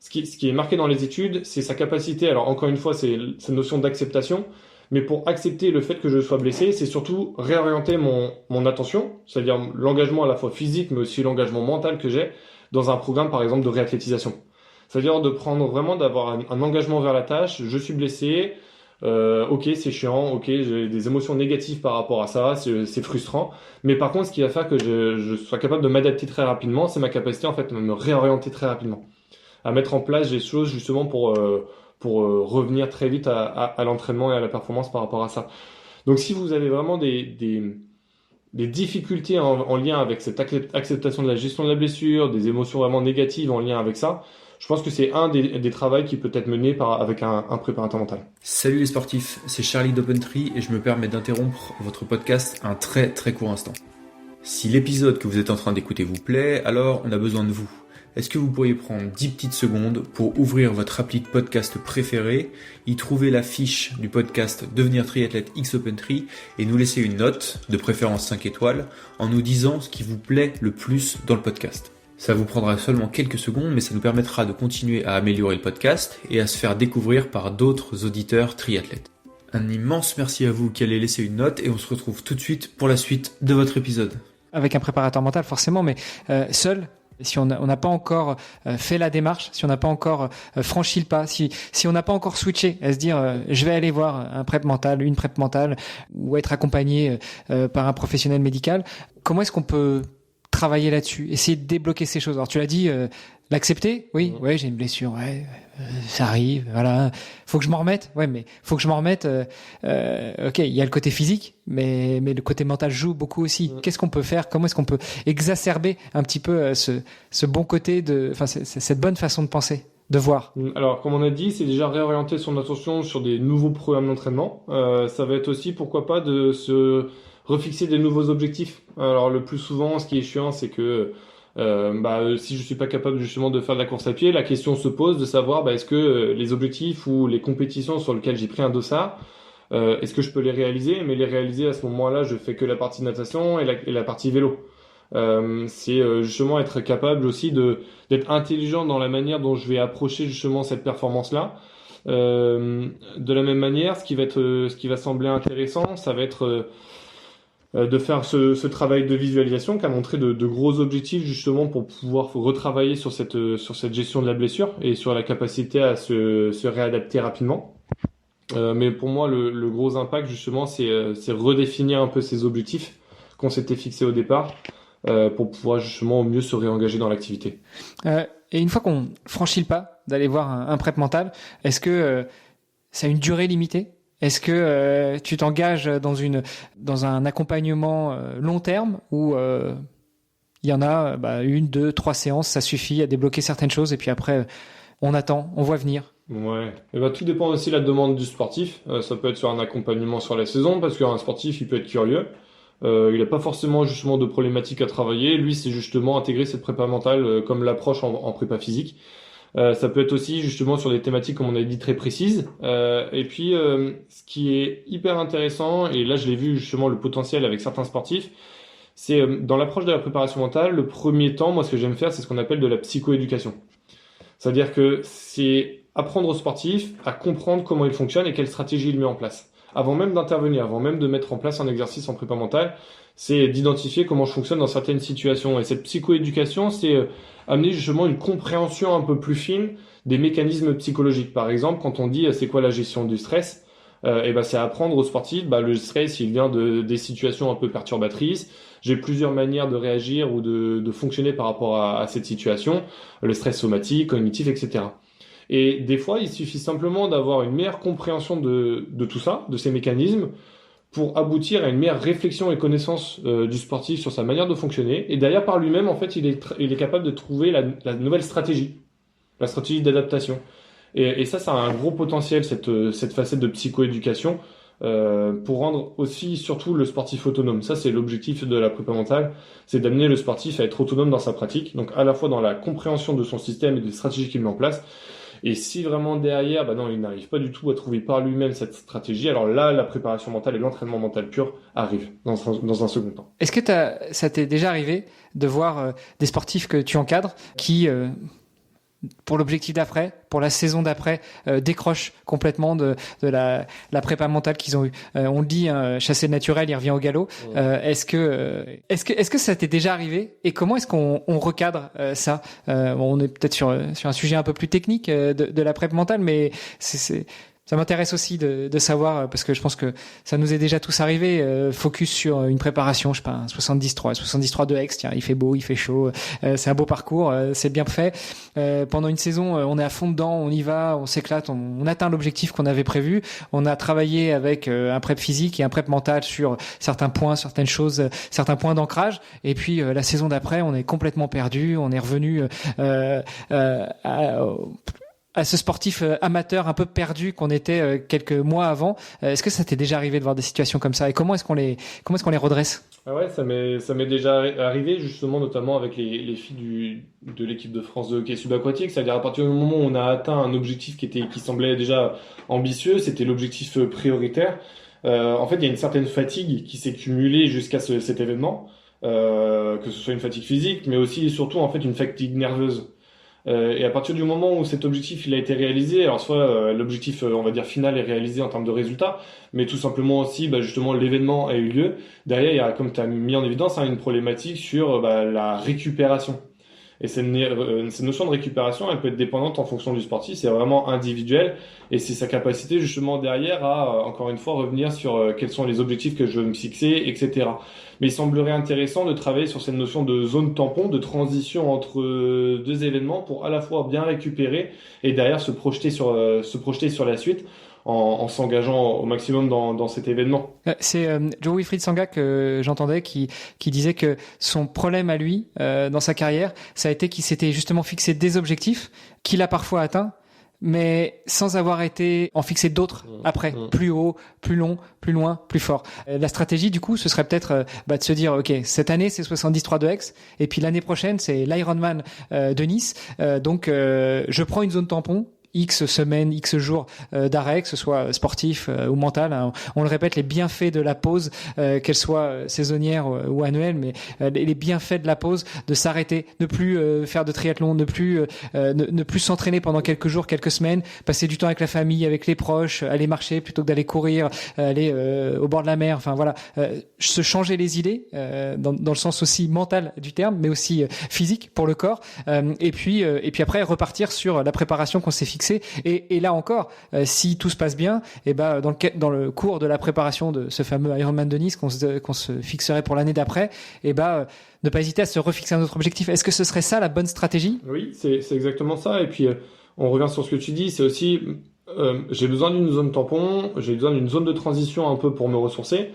ce qui est marqué dans les études, c'est sa capacité. Alors encore une fois, c'est cette notion d'acceptation. Mais pour accepter le fait que je sois blessé, c'est surtout réorienter mon attention, c'est-à-dire l'engagement à la fois physique, mais aussi l'engagement mental que j'ai dans un programme, par exemple, de réathlétisation. C'est-à-dire d'avoir un engagement vers la tâche. Je suis blessé, ok, c'est chiant, ok, j'ai des émotions négatives par rapport à ça, c'est frustrant. Mais par contre, ce qui va faire que je sois capable de m'adapter très rapidement, c'est ma capacité en fait à me réorienter très rapidement, à mettre en place des choses justement pour revenir très vite à l'entraînement et à la performance par rapport à ça. Donc si vous avez vraiment des difficultés en lien avec cette acceptation de la gestion de la blessure, des émotions vraiment négatives en lien avec ça, je pense que c'est un des travaux qui peut être mené avec un préparateur mental. Salut les sportifs, c'est Charlie d'Opentree et je me permets d'interrompre votre podcast un très très court instant. Si l'épisode que vous êtes en train d'écouter vous plaît, alors on a besoin de vous. Est-ce que vous pourriez prendre 10 petites secondes pour ouvrir votre appli de podcast préféré, y trouver la fiche du podcast Devenir triathlète X Opentree et nous laisser une note, de préférence 5 étoiles, en nous disant ce qui vous plaît le plus dans le podcast. Ça vous prendra seulement quelques secondes, mais ça nous permettra de continuer à améliorer le podcast et à se faire découvrir par d'autres auditeurs triathlètes. Un immense merci à vous qui allez laisser une note et on se retrouve tout de suite pour la suite de votre épisode. Avec un préparateur mental forcément, mais seul, si on n'a pas encore fait la démarche, si on n'a pas encore franchi le pas, si on n'a pas encore switché à se dire je vais aller voir un prep mental, une prep mentale ou être accompagné par un professionnel médical, comment est-ce qu'on peut travailler là-dessus, essayer de débloquer ces choses? Alors tu l'as dit, l'accepter, oui, ouais, j'ai une blessure, ouais, ça arrive, voilà, faut que je m'en remette, ouais, mais faut que je m'en remette. Ok, il y a le côté physique, mais le côté mental joue beaucoup aussi. Qu'est-ce qu'on peut faire? Comment est-ce qu'on peut exacerber un petit peu ce bon côté cette bonne façon de penser, de voir? Alors, comme on a dit, c'est déjà réorienter son attention sur des nouveaux programmes d'entraînement. Ça va être aussi, pourquoi pas, de se refixer des nouveaux objectifs. Alors, le plus souvent, ce qui est chiant, c'est que si je suis pas capable justement de faire de la course à pied, la question se pose de savoir est-ce que les objectifs ou les compétitions sur lesquelles j'ai pris un dossard, est-ce que je peux les réaliser? Mais les réaliser à ce moment-là, je fais que la partie natation et la partie vélo. C'est justement être capable aussi d'être intelligent dans la manière dont je vais approcher justement cette performance-là. De la même manière, ce qui va sembler intéressant, ça va être de faire ce travail de visualisation qui a montré de gros objectifs justement pour pouvoir retravailler sur cette gestion de la blessure et sur la capacité à se réadapter rapidement. Mais pour moi, le gros impact justement, c'est redéfinir un peu ces objectifs qu'on s'était fixés au départ pour pouvoir justement au mieux se réengager dans l'activité. Et une fois qu'on franchit le pas d'aller voir un prep mental, est-ce que ça a une durée limitée? Est-ce que tu t'engages dans un accompagnement long terme où il y en a 1, 2, 3 séances, ça suffit à débloquer certaines choses et puis après on attend, on voit venir? Ouais. Et tout dépend aussi de la demande du sportif. Ça peut être sur un accompagnement sur la saison parce qu'un sportif il peut être curieux. Il n'a pas forcément justement de problématiques à travailler. Lui, c'est justement intégrer cette prépa mentale comme l'approche en prépa physique. Ça peut être aussi justement sur des thématiques comme on a dit très précises. Et puis ce qui est hyper intéressant, et là je l'ai vu justement le potentiel avec certains sportifs, c'est dans l'approche de la préparation mentale, le premier temps, moi ce que j'aime faire, c'est ce qu'on appelle de la psychoéducation. C'est-à-dire que c'est apprendre aux sportifs à comprendre comment il fonctionne et quelle stratégie il met en place. Avant même d'intervenir, avant même de mettre en place un exercice en prépa mentale, c'est d'identifier comment je fonctionne dans certaines situations. Et cette psychoéducation, c'est amener justement une compréhension un peu plus fine des mécanismes psychologiques. Par exemple, quand on dit c'est quoi la gestion du stress, c'est apprendre aux sportifs, le stress, il vient des situations un peu perturbatrices. J'ai plusieurs manières de réagir ou de fonctionner par rapport à cette situation. Le stress somatique, cognitif, etc. Et des fois, il suffit simplement d'avoir une meilleure compréhension de tout ça, de ces mécanismes, pour aboutir à une meilleure réflexion et connaissance du sportif sur sa manière de fonctionner. Et derrière, par lui-même, en fait, il est capable de trouver la nouvelle stratégie, la stratégie d'adaptation. Et ça a un gros potentiel, cette facette de psychoéducation, pour rendre aussi, surtout, le sportif autonome. Ça, c'est l'objectif de la prépa mentale, c'est d'amener le sportif à être autonome dans sa pratique, donc à la fois dans la compréhension de son système et des stratégies qu'il met en place, Et si vraiment derrière, non, il n'arrive pas du tout à trouver par lui-même cette stratégie, alors là, la préparation mentale et l'entraînement mental pur arrivent dans un second temps. Est-ce que ça t'est déjà arrivé de voir des sportifs que tu encadres qui, pour l'objectif d'après, pour la saison d'après, décrochent complètement de la prépa mentale qu'ils ont eue? On le dit, chasser le naturel, il revient au galop. Est-ce que ça t'est déjà arrivé? Et comment est-ce qu'on recadre ça? On est peut-être sur un sujet un peu plus technique de la prépa mentale, mais ça m'intéresse aussi de savoir, parce que je pense que ça nous est déjà tous arrivé, focus sur une préparation, je sais pas, un 73 de Aix, tiens, il fait beau, il fait chaud, c'est un beau parcours, c'est bien fait. Pendant une saison, on est à fond dedans, on y va, on s'éclate, on atteint l'objectif qu'on avait prévu. On a travaillé avec un prep physique et un prep mental sur certains points, certaines choses, certains points d'ancrage. Et puis la saison d'après, on est complètement perdu, on est revenu à ce sportif amateur un peu perdu qu'on était quelques mois avant. Est-ce que ça t'est déjà arrivé de voir des situations comme ça? Et comment est-ce qu'on les redresse? Ah ouais, ça m'est déjà arrivé, justement, notamment avec les filles de l'équipe de France de hockey subaquatique. C'est-à-dire, à partir du moment où on a atteint un objectif qui semblait déjà ambitieux, c'était l'objectif prioritaire. En fait, il y a une certaine fatigue qui s'est cumulée jusqu'à cet événement, que ce soit une fatigue physique, mais aussi et surtout, en fait, une fatigue nerveuse. Et à partir du moment où cet objectif il a été réalisé, alors soit l'objectif on va dire final est réalisé en termes de résultats, mais tout simplement aussi justement l'événement a eu lieu. Derrière il y a, comme tu as mis en évidence, une problématique sur la récupération. Et cette notion de récupération, elle peut être dépendante en fonction du sportif, c'est vraiment individuel, et c'est sa capacité justement derrière à, encore une fois, revenir sur quels sont les objectifs que je veux me fixer, etc. Mais il semblerait intéressant de travailler sur cette notion de zone tampon, de transition entre deux événements pour à la fois bien récupérer et derrière se projeter sur la suite en s'engageant au maximum dans cet événement. C'est Joe Wilfried Tsonga que j'entendais qui disait que son problème à lui dans sa carrière, ça a été qu'il s'était justement fixé des objectifs qu'il a parfois atteints, mais sans avoir été en fixer d'autres après, plus haut, plus long, plus loin, plus fort. La stratégie, du coup, ce serait peut-être de se dire, ok, cette année c'est 73 de Aix, et puis l'année prochaine c'est l'Ironman de Nice, donc je prends une zone tampon, X semaines, X jours d'arrêt, que ce soit sportif ou mental. Hein. On le répète, les bienfaits de la pause, qu'elle soit saisonnière ou annuelle, mais les bienfaits de la pause, de s'arrêter, ne plus faire de triathlon, ne plus s'entraîner pendant quelques jours, quelques semaines, passer du temps avec la famille, avec les proches, aller marcher plutôt que d'aller courir, aller au bord de la mer. Enfin voilà, se changer les idées dans le sens aussi mental du terme, mais aussi physique pour le corps. Et puis après repartir sur la préparation qu'on s'est fixée. Et là encore, si tout se passe bien, dans le cours de la préparation de ce fameux Ironman de Nice qu'on se fixerait pour l'année d'après, ne pas hésiter à se refixer un autre objectif. Est-ce que ce serait ça la bonne stratégie? Oui, c'est exactement ça. Et puis on revient sur ce que tu dis, c'est aussi j'ai besoin d'une zone tampon, j'ai besoin d'une zone de transition un peu pour me ressourcer.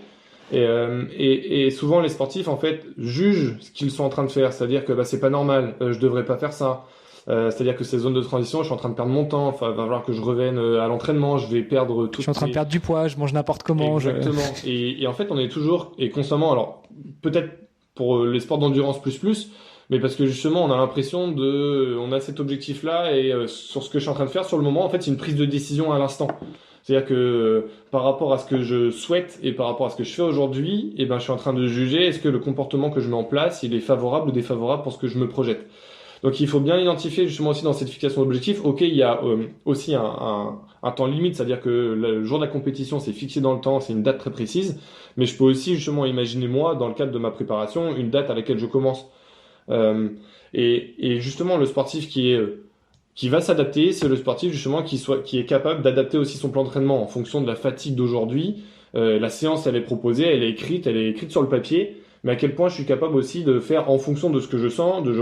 Et souvent les sportifs en fait jugent ce qu'ils sont en train de faire, c'est-à-dire que c'est pas normal, je devrais pas faire ça. C'est-à-dire que ces zones de transition, je suis en train de perdre mon temps. Enfin, il va falloir que je revienne à l'entraînement. Je vais perdre tout. Je suis en train de perdre du poids. Je mange n'importe comment. Exactement. Et en fait, on est toujours et constamment. Alors, peut-être pour les sports d'endurance plus, mais parce que justement, on a l'impression on a cet objectif-là et sur ce que je suis en train de faire sur le moment, en fait, c'est une prise de décision à l'instant. C'est-à-dire que par rapport à ce que je souhaite et par rapport à ce que je fais aujourd'hui, je suis en train de juger est-ce que le comportement que je mets en place, il est favorable ou défavorable pour ce que je me projette. Donc il faut bien identifier justement aussi dans cette fixation d'objectifs, ok, il y a aussi un temps limite, c'est-à-dire que le jour de la compétition c'est fixé dans le temps, c'est une date très précise, mais je peux aussi justement imaginer moi, dans le cadre de ma préparation, une date à laquelle je commence. Et justement le sportif qui va s'adapter, c'est le sportif justement qui est capable d'adapter aussi son plan d'entraînement en fonction de la fatigue d'aujourd'hui. La séance elle est proposée, elle est écrite sur le papier. Mais à quel point je suis capable aussi de faire en fonction de ce que je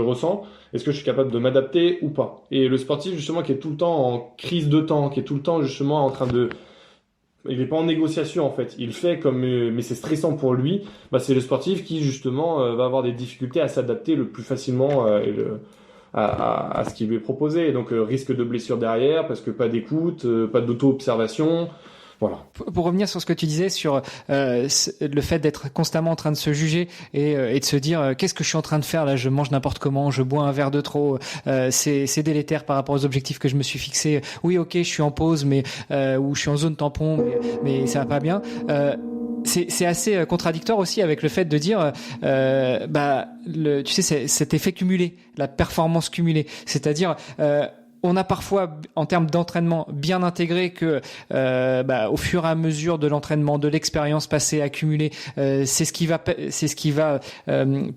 ressens, est-ce que je suis capable de m'adapter ou pas. Et le sportif justement qui est tout le temps en crise de temps, qui est tout le temps justement en train il est pas en négociation en fait, il fait mais c'est stressant pour lui, c'est le sportif qui justement va avoir des difficultés à s'adapter le plus facilement à ce qui lui est proposé. Et donc risque de blessure derrière parce que pas d'écoute, pas d'auto-observation. Voilà. Pour revenir sur ce que tu disais sur le fait d'être constamment en train de se juger et de se dire qu'est-ce que je suis en train de faire là, je mange n'importe comment, je bois un verre de trop, c'est délétère par rapport aux objectifs que je me suis fixés. Oui, ok, je suis en pause, mais ou je suis en zone tampon, mais ça va pas bien. C'est assez contradictoire aussi avec le fait de dire tu sais, cet effet cumulé, la performance cumulée, c'est-à-dire on a parfois, en termes d'entraînement, bien intégré que au fur et à mesure de l'entraînement, de l'expérience passée, accumulée, c'est ce qui va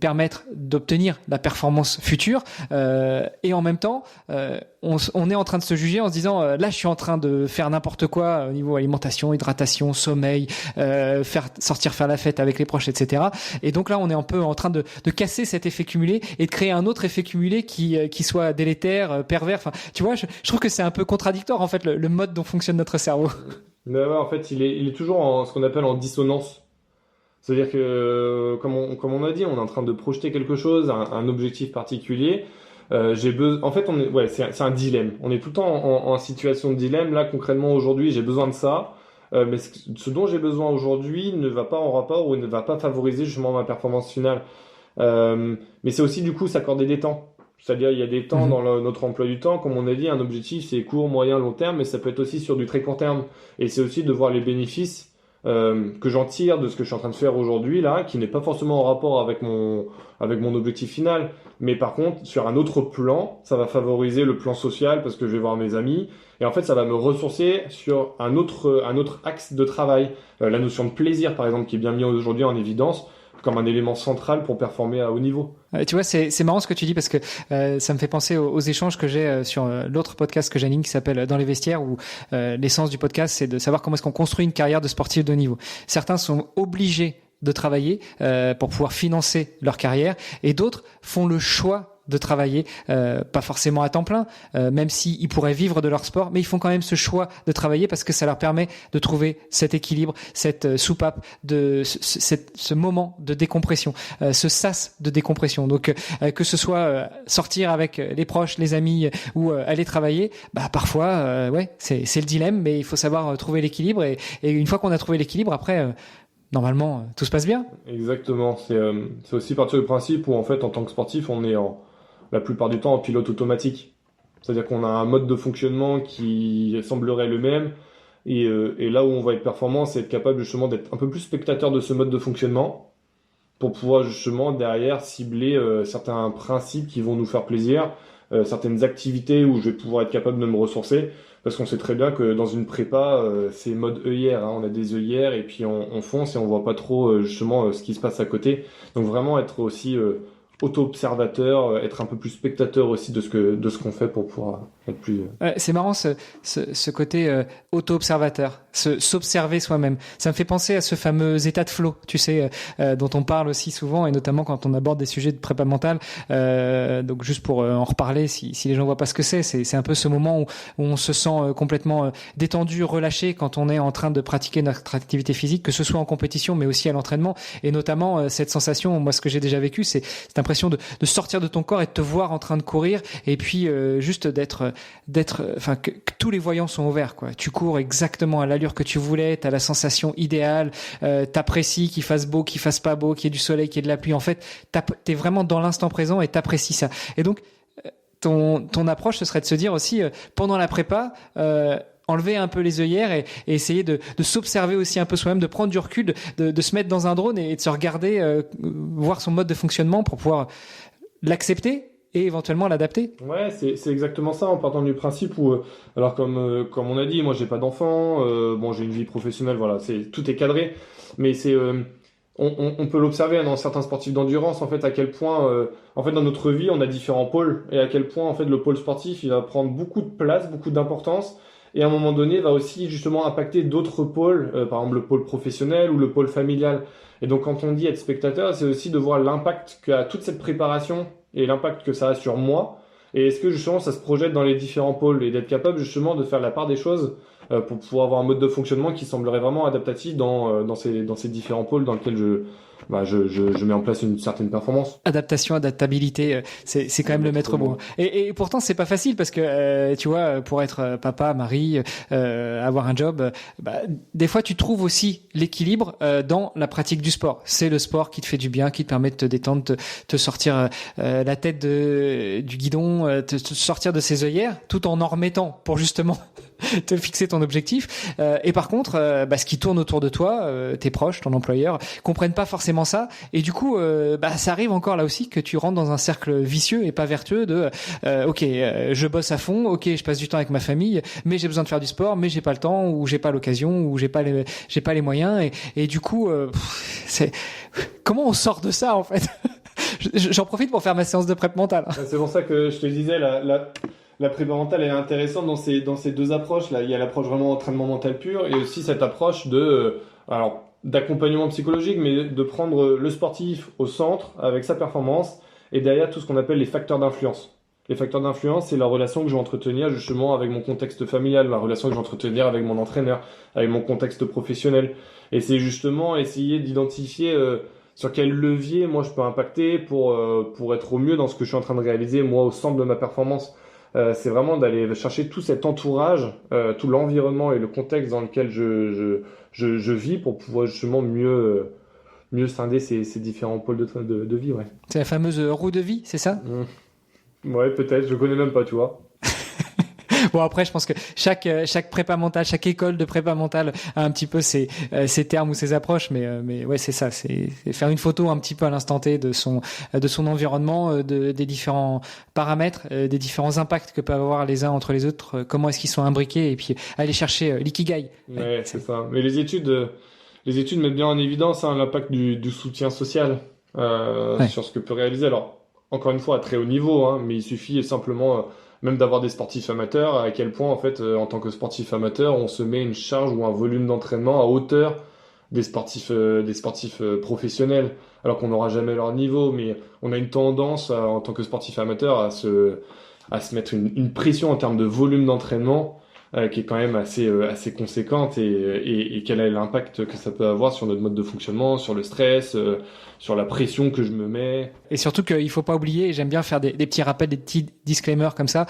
permettre d'obtenir la performance future. Et en même temps, on est en train de se juger en se disant là, je suis en train de faire n'importe quoi au niveau alimentation, hydratation, sommeil, faire la fête avec les proches, etc. Et donc là, on est un peu en train de casser cet effet cumulé et de créer un autre effet cumulé qui soit délétère, pervers. Enfin, tu vois, je trouve que c'est un peu contradictoire en fait le mode dont fonctionne notre cerveau. Mais ouais, en fait, il est toujours en ce qu'on appelle en dissonance. C'est-à-dire que, comme on a dit, on est en train de projeter quelque chose, un objectif particulier. En fait, c'est un dilemme. On est tout le temps en situation de dilemme. Là, concrètement, aujourd'hui, j'ai besoin de ça. Mais ce dont j'ai besoin aujourd'hui ne va pas en rapport ou ne va pas favoriser justement ma performance finale. Mais c'est aussi, du coup, s'accorder des temps. C'est-à-dire, il y a des temps dans notre emploi du temps. Comme on a dit, un objectif, c'est court, moyen, long terme, mais ça peut être aussi sur du très court terme. Et c'est aussi de voir les bénéfices que j'en tire de ce que je suis en train de faire aujourd'hui, là, qui n'est pas forcément en rapport avec mon objectif final. Mais par contre, sur un autre plan, ça va favoriser le plan social parce que je vais voir mes amis. Et en fait, ça va me ressourcer sur un autre axe de travail. La notion de plaisir, par exemple, qui est bien mis aujourd'hui en évidence comme un élément central pour performer à haut niveau. Tu vois, c'est marrant ce que tu dis parce que ça me fait penser aux échanges que j'ai sur l'autre podcast que j'anime qui s'appelle Dans les vestiaires où l'essence du podcast, c'est de savoir comment est-ce qu'on construit une carrière de sportif de haut niveau. Certains sont obligés de travailler pour pouvoir financer leur carrière et d'autres font le choix de travailler, pas forcément à temps plein, même s'ils pourraient vivre de leur sport, mais ils font quand même ce choix de travailler parce que ça leur permet de trouver cet équilibre, cette soupape, ce moment de décompression, ce sas de décompression. Donc, que ce soit sortir avec les proches, les amis ou aller travailler, parfois, c'est le dilemme, mais il faut savoir trouver l'équilibre et une fois qu'on a trouvé l'équilibre, après normalement, tout se passe bien. Exactement. C'est aussi partir du principe où, en fait, en tant que sportif, on est la plupart du temps en pilote automatique. C'est-à-dire qu'on a un mode de fonctionnement qui semblerait le même. Et là où on va être performant, c'est être capable justement d'être un peu plus spectateur de ce mode de fonctionnement pour pouvoir justement derrière cibler certains principes qui vont nous faire plaisir, certaines activités où je vais pouvoir être capable de me ressourcer. Parce qu'on sait très bien que dans une prépa, c'est mode œillère. On a des œillères et puis on fonce et on voit pas trop justement ce qui se passe à côté. Donc vraiment être aussi auto-observateur, être un peu plus spectateur aussi de ce qu'on fait pour pouvoir être plus... C'est marrant ce côté auto-observateur, s'observer soi-même. Ça me fait penser à ce fameux état de flow, tu sais, dont on parle aussi souvent, et notamment quand on aborde des sujets de prépa mentale. Donc juste pour en reparler, si les gens voient pas ce que c'est un peu ce moment où on se sent complètement détendu, relâché quand on est en train de pratiquer notre activité physique, que ce soit en compétition, mais aussi à l'entraînement. Et notamment cette sensation, moi ce que j'ai déjà vécu, c'est cette impression de sortir de ton corps et de te voir en train de courir, et puis juste que tous les voyants sont ouverts, quoi. Tu cours exactement à l'allure que tu voulais, t'as la sensation idéale, t'apprécies qu'il fasse beau, qu'il fasse pas beau, qu'il y ait du soleil, qu'il y ait de la pluie. En fait, t'es vraiment dans l'instant présent et t'apprécies ça. Et donc, ton approche, ce serait de se dire aussi, pendant la prépa, enlever un peu les œillères et essayer de s'observer aussi un peu soi-même, de prendre du recul, de se mettre dans un drone et de se regarder, voir son mode de fonctionnement pour pouvoir l'accepter et éventuellement l'adapter. Ouais, c'est exactement ça, en partant du principe où, alors comme on a dit, moi j'ai pas d'enfant, j'ai une vie professionnelle, voilà, tout est cadré, mais on peut l'observer dans certains sportifs d'endurance, en fait, à quel point, en fait, dans notre vie, on a différents pôles, et à quel point, en fait, le pôle sportif, il va prendre beaucoup de place, beaucoup d'importance, et à un moment donné, va aussi justement impacter d'autres pôles, par exemple le pôle professionnel ou le pôle familial. Et donc, quand on dit être spectateur, c'est aussi de voir l'impact qu'a toute cette préparation et l'impact que ça a sur moi. Et est-ce que justement ça se projette dans les différents pôles et d'être capable justement de faire la part des choses pour pouvoir avoir un mode de fonctionnement qui semblerait vraiment adaptatif dans ces différents pôles dans lesquels je mets en place une certaine performance. Adaptation, adaptabilité, c'est quand même le maître mot. Et pourtant c'est pas facile parce que tu vois, pour être papa, mari, avoir un job, des fois tu trouves aussi l'équilibre dans la pratique du sport. C'est le sport qui te fait du bien, qui te permet de te détendre, te sortir la tête du guidon, te sortir de ses œillères, tout en remettant pour justement te fixer ton objectif. Et par contre, ce qui tourne autour de toi, tes proches, ton employeur, comprennent pas forcément ça. Et du coup, ça arrive encore là aussi que tu rentres dans un cercle vicieux et pas vertueux de je bosse à fond, je passe du temps avec ma famille, mais j'ai besoin de faire du sport, mais j'ai pas le temps, ou j'ai pas l'occasion, ou j'ai pas les moyens. Et du coup, c'est comment on sort de ça en fait? J'en profite pour faire ma séance de prep mentale. C'est pour ça que je te disais, la prépa mentale est intéressante dans ces deux approches. Là, il y a l'approche vraiment entraînement mental pur et aussi cette approche d'accompagnement psychologique, mais de prendre le sportif au centre avec sa performance et derrière tout ce qu'on appelle les facteurs d'influence. Les facteurs d'influence, c'est la relation que je vais entretenir justement avec mon contexte familial, la relation que je vais entretenir avec mon entraîneur, avec mon contexte professionnel. Et c'est justement essayer d'identifier sur quel levier moi je peux impacter pour être au mieux dans ce que je suis en train de réaliser, moi au centre de ma performance. C'est vraiment d'aller chercher tout cet entourage, tout l'environnement et le contexte dans lequel je vis pour pouvoir justement mieux scinder ces différents pôles de vie. Ouais. C'est la fameuse roue de vie, c'est ça ? Ouais, peut-être, je connais même pas, tu vois. Bon, après, je pense que chaque prépa mentale, chaque école de prépa mentale a un petit peu ses termes ou ses approches, mais ouais, c'est ça, c'est faire une photo un petit peu à l'instant T de son environnement, des différents paramètres, des différents impacts que peuvent avoir les uns entre les autres, comment est-ce qu'ils sont imbriqués, et puis aller chercher l'ikigai. Ouais, c'est ça. Mais les études mettent bien en évidence l'impact du soutien social sur ce que peut réaliser. Alors, encore une fois, à très haut niveau, mais il suffit simplement même d'avoir des sportifs amateurs, à quel point, en fait, en tant que sportif amateur, on se met une charge ou un volume d'entraînement à hauteur des sportifs professionnels, alors qu'on n'aura jamais leur niveau, mais on a une tendance, en tant que sportif amateur, à se mettre une pression en termes de volume d'entraînement, qui est quand même assez conséquente et quel est l'impact que ça peut avoir sur notre mode de fonctionnement, sur le stress, sur la pression que je me mets. Et surtout qu'il faut pas oublier, et j'aime bien faire des petits rappels, des petits disclaimers comme ça,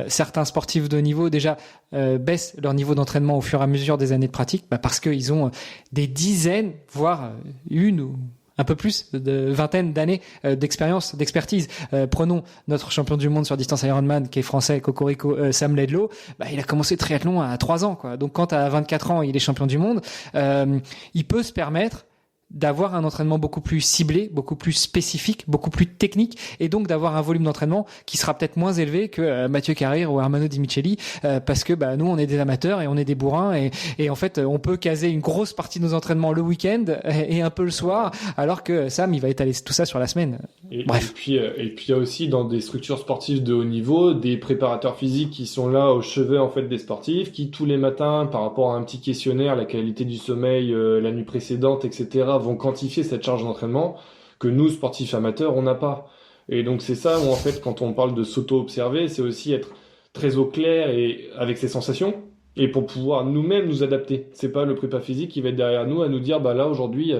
certains sportifs de haut niveau déjà baissent leur niveau d'entraînement au fur et à mesure des années de pratique, parce qu'ils ont des dizaines, voire une ou un peu plus de vingtaine d'années d'expertise. Prenons notre champion du monde sur distance Ironman qui est français, Cocorico, Sam Laidlaw. Il a commencé le triathlon à 3 ans, quoi. Donc quand à 24 ans, il est champion du monde, il peut se permettre d'avoir un entraînement beaucoup plus ciblé, beaucoup plus spécifique, beaucoup plus technique, et donc d'avoir un volume d'entraînement qui sera peut-être moins élevé que Mathieu Carrère ou Armano Di Micheli, parce que nous on est des amateurs et on est des bourrins, et en fait on peut caser une grosse partie de nos entraînements le week-end et un peu le soir, alors que Sam il va étaler tout ça sur la semaine. Bref. Et puis il y a aussi dans des structures sportives de haut niveau des préparateurs physiques qui sont là au chevet en fait des sportifs, qui tous les matins par rapport à un petit questionnaire, la qualité du sommeil la nuit précédente, etc., vont quantifier cette charge d'entraînement que nous, sportifs amateurs, on n'a pas. Et donc c'est ça où en fait, quand on parle de s'auto-observer, c'est aussi être très au clair et avec ses sensations, et pour pouvoir nous-mêmes nous adapter. C'est pas le prépa physique qui va être derrière nous à nous dire, là aujourd'hui,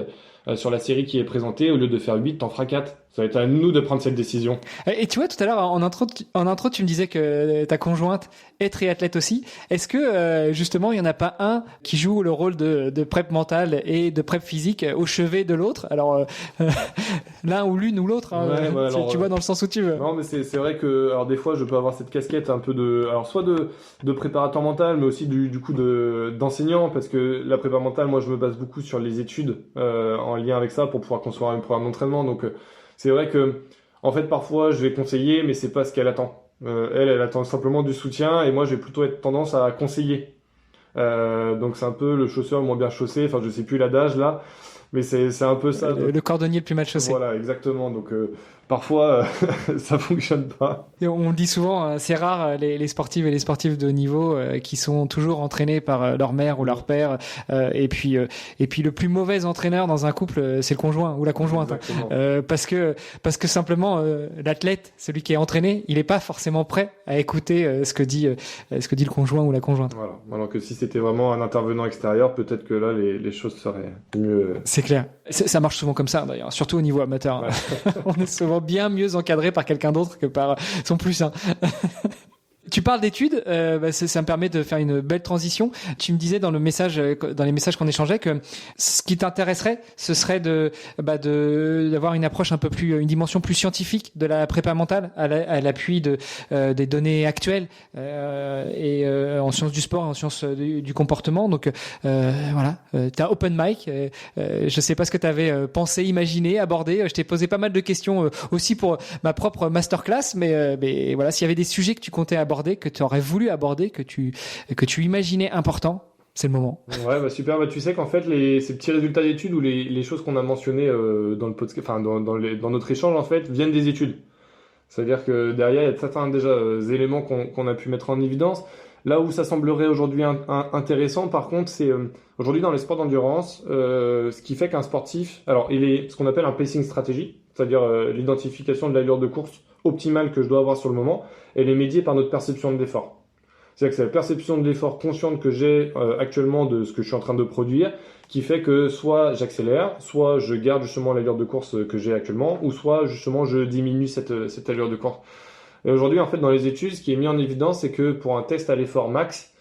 sur la série qui est présentée, au lieu de faire 8, t'en feras 4. Ça va être à nous de prendre cette décision. Et tu vois, tout à l'heure, en intro, tu me disais que ta conjointe est triathlète aussi. Est-ce que, justement, il n'y en a pas un qui joue le rôle de prep mentale et de prep physique au chevet de l'autre? Alors, l'un ou l'une ou l'autre, tu vois dans le sens où tu veux. Non, mais c'est vrai que, alors des fois, je peux avoir cette casquette un peu soit de préparateur mental, mais aussi du coup d'enseignant, parce que la prépa mentale, moi, je me base beaucoup sur les études, en lien avec ça pour pouvoir construire un programme d'entraînement. Donc, c'est vrai que, en fait, parfois, je vais conseiller, mais c'est pas ce qu'elle attend. Elle attend simplement du soutien, et moi, je vais plutôt être tendance à conseiller. Donc, c'est un peu le chausseur le moins bien chaussé. Enfin, je sais plus l'adage là, mais c'est un peu ça. Le cordonnier le plus mal chaussé. Voilà, exactement. Donc, parfois, ça fonctionne pas. Et on dit souvent, c'est rare les sportives et les sportifs de haut niveau qui sont toujours entraînés par leur mère ou leur père. Et puis le plus mauvais entraîneur dans un couple, c'est le conjoint ou la conjointe. Parce que simplement l'athlète, celui qui est entraîné, il est pas forcément prêt à écouter ce que dit le conjoint ou la conjointe. Voilà. Alors que si c'était vraiment un intervenant extérieur, peut-être que là les choses seraient mieux. C'est clair. Ça marche souvent comme ça, d'ailleurs, surtout au niveau amateur. Ouais. On est souvent bien mieux encadré par quelqu'un d'autre que par son plus un. Tu parles d'études, ça me permet de faire une belle transition. Tu me disais dans les messages qu'on échangeait que ce qui t'intéresserait, ce serait d'avoir une approche une dimension plus scientifique de la prépa mentale à l'appui des données actuelles en sciences du sport et en sciences du comportement. Donc voilà, t'as open mic. Je sais pas ce que t'avais pensé, imaginé, abordé. Je t'ai posé pas mal de questions aussi pour ma propre masterclass, mais voilà, s'il y avait des sujets que tu comptais aborder, que tu aurais voulu aborder, que tu imaginais important, c'est le moment. Ouais, super. Tu sais qu'en fait, ces petits résultats d'études ou les choses qu'on a mentionnées dans le podcast, enfin dans notre échange, en fait, viennent des études. C'est-à-dire que derrière, il y a certains déjà éléments qu'on a pu mettre en évidence. Là où ça semblerait aujourd'hui intéressant, par contre, c'est aujourd'hui dans les sports d'endurance, ce qui fait qu'un sportif, alors il est ce qu'on appelle un pacing stratégie, c'est-à-dire l'identification de l'allure de course optimale que je dois avoir sur le moment, elle est médiée par notre perception de l'effort. C'est-à-dire que c'est la perception de l'effort consciente que j'ai actuellement de ce que je suis en train de produire qui fait que soit j'accélère, soit je garde justement l'allure de course que j'ai actuellement, ou soit justement je diminue cette allure de course. Et aujourd'hui, en fait, dans les études, ce qui est mis en évidence, c'est que pour un test à l'effort max,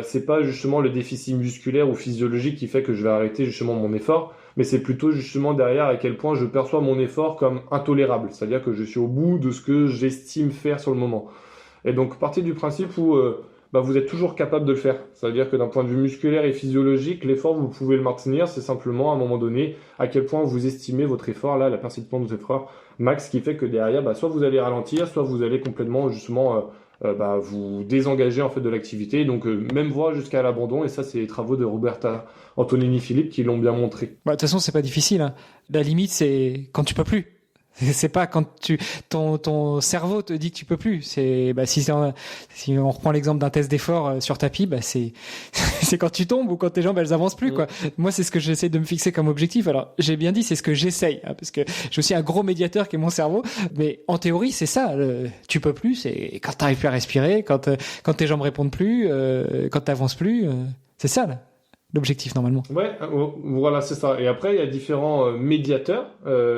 c'est pas justement le déficit musculaire ou physiologique qui fait que je vais arrêter justement mon effort, mais c'est plutôt justement derrière à quel point je perçois mon effort comme intolérable, c'est-à-dire que je suis au bout de ce que j'estime faire sur le moment. Et donc, partez du principe où vous êtes toujours capable de le faire. C'est-à-dire que d'un point de vue musculaire et physiologique, l'effort, vous pouvez le maintenir, c'est simplement à un moment donné à quel point vous estimez votre effort, là, la perception de votre effort max, qui fait que derrière, soit vous allez ralentir, soit vous allez complètement justement vous désengager en fait de l'activité, donc même voire jusqu'à l'abandon, et ça c'est les travaux de Roberta Antonini Philippe qui l'ont bien montré. De toute façon c'est pas difficile, hein. La limite c'est quand tu peux plus. C'est pas quand ton cerveau te dit que tu peux plus. Si on reprend l'exemple d'un test d'effort sur tapis, c'est quand tu tombes ou quand tes jambes elles avancent plus, quoi. Moi c'est ce que j'essaie de me fixer comme objectif. Alors j'ai bien dit c'est ce que j'essaye, hein, parce que j'ai aussi un gros médiateur qui est mon cerveau. Mais en théorie c'est ça. Tu peux plus, c'est quand t'arrives plus à respirer, quand tes jambes répondent plus, quand t'avances plus. C'est ça là. L'objectif normalement. Ouais, voilà, c'est ça. Et après, il y a différents médiateurs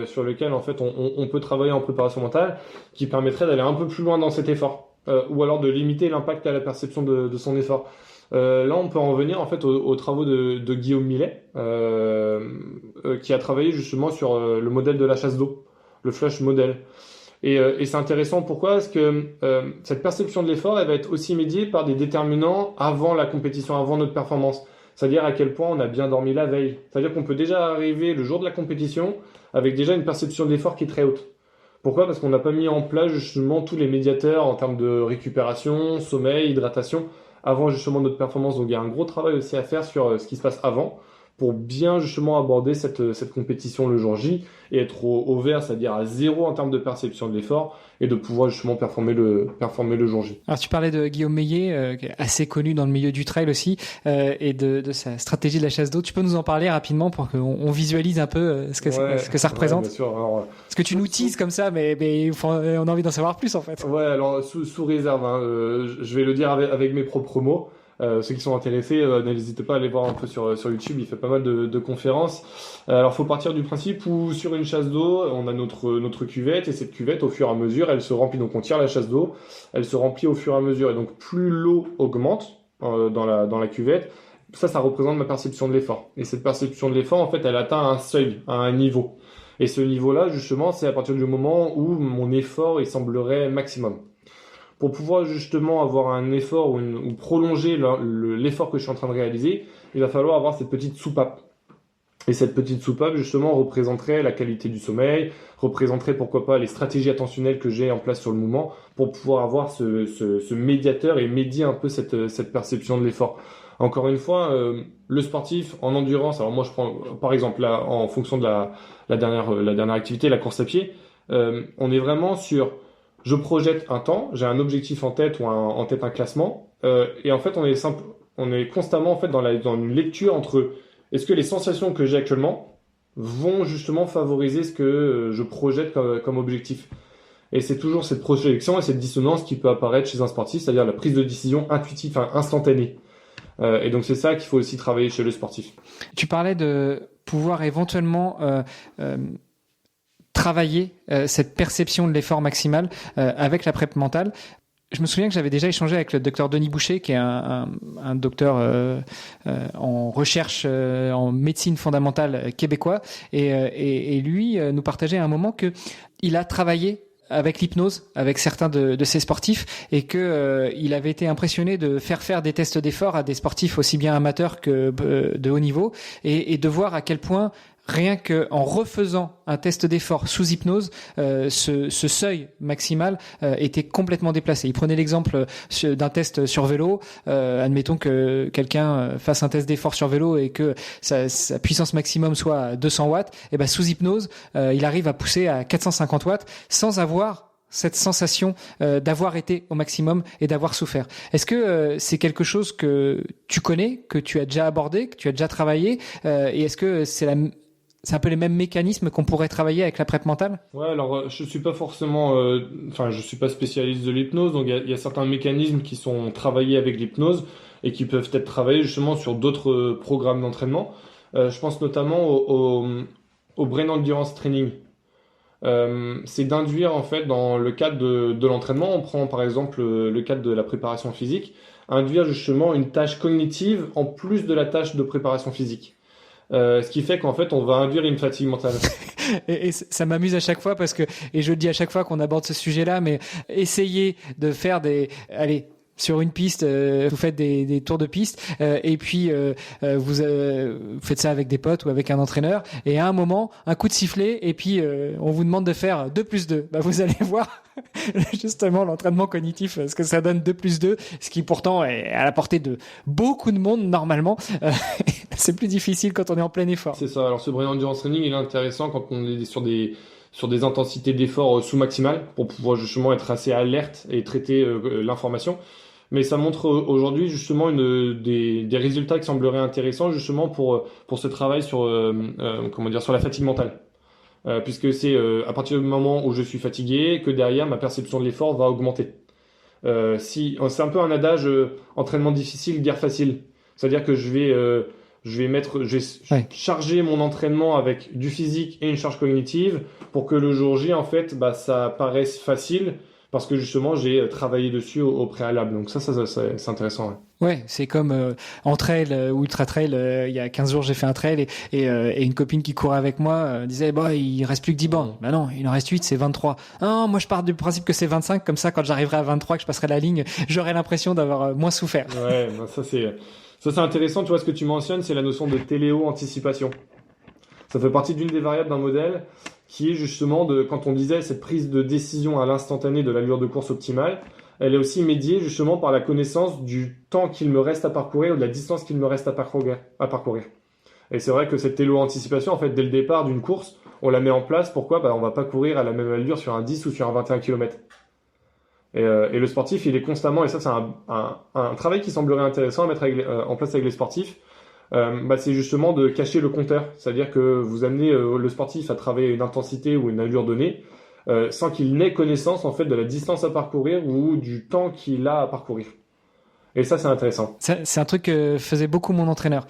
sur lesquels en fait on peut travailler en préparation mentale qui permettraient d'aller un peu plus loin dans cet effort ou alors de limiter l'impact à la perception de son effort. Là, on peut en revenir en fait aux travaux de Guillaume Millet qui a travaillé justement sur le modèle de la chasse d'eau, le flush model. Et c'est intéressant, pourquoi ? Parce que cette perception de l'effort, elle va être aussi médiée par des déterminants avant la compétition, avant notre performance. C'est-à-dire à quel point on a bien dormi la veille. C'est-à-dire qu'on peut déjà arriver le jour de la compétition avec déjà une perception de l'effort qui est très haute. Pourquoi ? Parce qu'on n'a pas mis en place justement tous les médiateurs en termes de récupération, sommeil, hydratation, avant justement notre performance. Donc il y a un gros travail aussi à faire sur ce qui se passe avant pour bien justement aborder cette compétition le jour J et être au vert, c'est-à-dire à zéro en termes de perception de l'effort et de pouvoir justement performer le jour J. Alors tu parlais de Guillaume Millet, qui est assez connu dans le milieu du trail aussi, et de sa stratégie de la chasse d'eau. Tu peux nous en parler rapidement pour qu'on visualise un peu ce que ça représente ? Bien sûr. Alors, parce que tu nous teases comme ça, mais on a envie d'en savoir plus en fait. Ouais, alors sous réserve, hein, je vais le dire avec mes propres mots. Ceux qui sont intéressés, n'hésitez pas à aller voir un peu sur YouTube, il fait pas mal de conférences. Alors faut partir du principe où sur une chasse d'eau, on a notre cuvette, et cette cuvette, au fur et à mesure, elle se remplit. Donc on tire la chasse d'eau, elle se remplit au fur et à mesure, et donc plus l'eau augmente dans la cuvette, ça représente ma perception de l'effort. Et cette perception de l'effort, en fait, elle atteint un seuil, un niveau. Et ce niveau-là, justement, c'est à partir du moment où mon effort, il semblerait maximum. Pour pouvoir justement avoir un effort ou prolonger l'effort que je suis en train de réaliser, il va falloir avoir cette petite soupape. Et cette petite soupape, justement, représenterait la qualité du sommeil, représenterait, pourquoi pas, les stratégies attentionnelles que j'ai en place sur le moment pour pouvoir avoir ce médiateur et médier un peu cette perception de l'effort. Encore une fois, le sportif en endurance, alors moi je prends par exemple là, en fonction de la dernière activité, la course à pied, on est vraiment sur... Je projette un temps, j'ai un objectif en tête ou en tête un classement, et en fait on est constamment en fait dans une lecture entre est-ce que les sensations que j'ai actuellement vont justement favoriser ce que je projette comme objectif. Et c'est toujours cette projection et cette dissonance qui peut apparaître chez un sportif, c'est-à-dire la prise de décision intuitive, instantanée. Et donc c'est ça qu'il faut aussi travailler chez le sportif. Tu parlais de pouvoir éventuellement travailler cette perception de l'effort maximal avec la prep mentale. Je me souviens que j'avais déjà échangé avec le docteur Denis Boucher, qui est un docteur en recherche en médecine fondamentale québécois, et lui nous partageait à un moment que il a travaillé avec l'hypnose, avec certains de ses sportifs, et que il avait été impressionné de faire des tests d'effort à des sportifs aussi bien amateurs que de haut niveau, et de voir à quel point rien que en refaisant un test d'effort sous hypnose, ce seuil maximal était complètement déplacé. Il prenait l'exemple d'un test sur vélo. Admettons que quelqu'un fasse un test d'effort sur vélo et que sa puissance maximum soit à 200 watts. Et ben sous hypnose, il arrive à pousser à 450 watts sans avoir cette sensation d'avoir été au maximum et d'avoir souffert. Est-ce que c'est quelque chose que tu connais, que tu as déjà abordé, que tu as déjà travaillé, et est-ce que c'est un peu les mêmes mécanismes qu'on pourrait travailler avec la prep mentale? Ouais, alors je suis pas forcément, je suis pas spécialiste de l'hypnose, donc il y a certains mécanismes qui sont travaillés avec l'hypnose et qui peuvent être travaillés justement sur d'autres programmes d'entraînement. Je pense notamment au Brain Endurance Training. C'est d'induire en fait dans le cadre de l'entraînement, on prend par exemple le cadre de la préparation physique, induire justement une tâche cognitive en plus de la tâche de préparation physique. Ce qui fait qu'en fait on va induire une fatigue mentale. Et ça m'amuse à chaque fois parce que, et je le dis à chaque fois qu'on aborde ce sujet-là, mais essayez de faire sur une piste, vous faites des tours de piste, et puis vous faites ça avec des potes ou avec un entraîneur, et à un moment, un coup de sifflet, et puis on vous demande de faire 2 plus 2. Bah, vous allez voir justement l'entraînement cognitif, ce que ça donne 2 plus 2, ce qui pourtant est à la portée de beaucoup de monde normalement. C'est plus difficile quand on est en plein effort. C'est ça, alors ce Brain Endurance Training, il est intéressant quand on est sur des intensités d'effort sous-maximales, pour pouvoir justement être assez alerte et traiter l'information. Mais ça montre aujourd'hui justement des résultats qui sembleraient intéressants justement pour ce travail sur sur la fatigue mentale. Puisque c'est à partir du moment où je suis fatigué que derrière ma perception de l'effort va augmenter. C'est un peu un adage entraînement difficile, guerre facile. C'est-à-dire que je vais charger mon entraînement avec du physique et une charge cognitive pour que le jour J en fait ça paraisse facile. Parce que justement, j'ai travaillé dessus au préalable. Donc ça c'est intéressant. Ouais, c'est comme en trail ou ultra trail. Il y a 15 jours, j'ai fait un trail et une copine qui courait avec moi disait il reste plus que 10 bornes. Bah non, il en reste 8, c'est 23. Ah, moi je pars du principe que c'est 25, comme ça quand j'arriverai à 23 que je passerai la ligne, j'aurai l'impression d'avoir moins souffert. Ouais, ça c'est intéressant, tu vois ce que tu mentionnes, c'est la notion de téléo-anticipation. Ça fait partie d'une des variables d'un modèle qui est justement quand on disait cette prise de décision à l'instantané de l'allure de course optimale, elle est aussi médiée justement par la connaissance du temps qu'il me reste à parcourir ou de la distance qu'il me reste à parcourir. Et c'est vrai que cette téléo-anticipation, en fait, dès le départ d'une course, on la met en place. Pourquoi ? On va pas courir à la même allure sur un 10 ou sur un 21 km. Et le sportif, il est constamment, et ça c'est un travail qui semblerait intéressant à mettre en place avec les sportifs, c'est justement de cacher le compteur. C'est-à-dire que vous amenez le sportif à travailler une intensité ou une allure donnée sans qu'il n'ait connaissance en fait de la distance à parcourir ou du temps qu'il a à parcourir. Et ça, c'est intéressant. C'est un truc que faisait beaucoup mon entraîneur.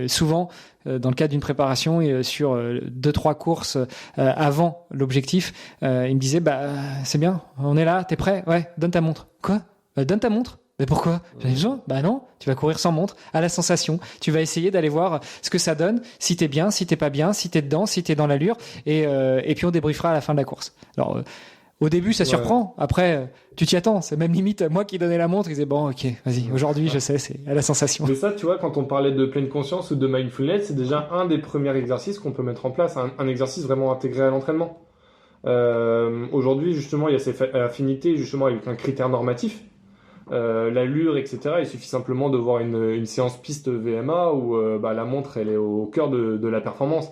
Souvent, dans le cadre d'une préparation et sur 2-3 courses avant l'objectif, il me disait c'est bien, on est là, t'es prêt ? Ouais, donne ta montre. Quoi ? Donne ta montre. Mais pourquoi ? J'avais besoin ? Non, tu vas courir sans montre, à la sensation. Tu vas essayer d'aller voir ce que ça donne, si t'es bien, si t'es pas bien, si t'es dedans, si t'es dans l'allure, et puis on débriefera à la fin de la course. Alors, au début, ça surprend. Après, tu t'y attends. C'est même limite moi qui donnais la montre. Il disait ok, vas-y. Aujourd'hui, je sais, c'est à la sensation. Mais ça, tu vois, quand on parlait de pleine conscience ou de mindfulness, c'est déjà un des premiers exercices qu'on peut mettre en place, un exercice vraiment intégré à l'entraînement. Aujourd'hui, justement, il y a ces affinités justement avec un critère normatif. L'allure, etc. Il suffit simplement de voir une séance piste VMA où la montre elle est au cœur de la performance.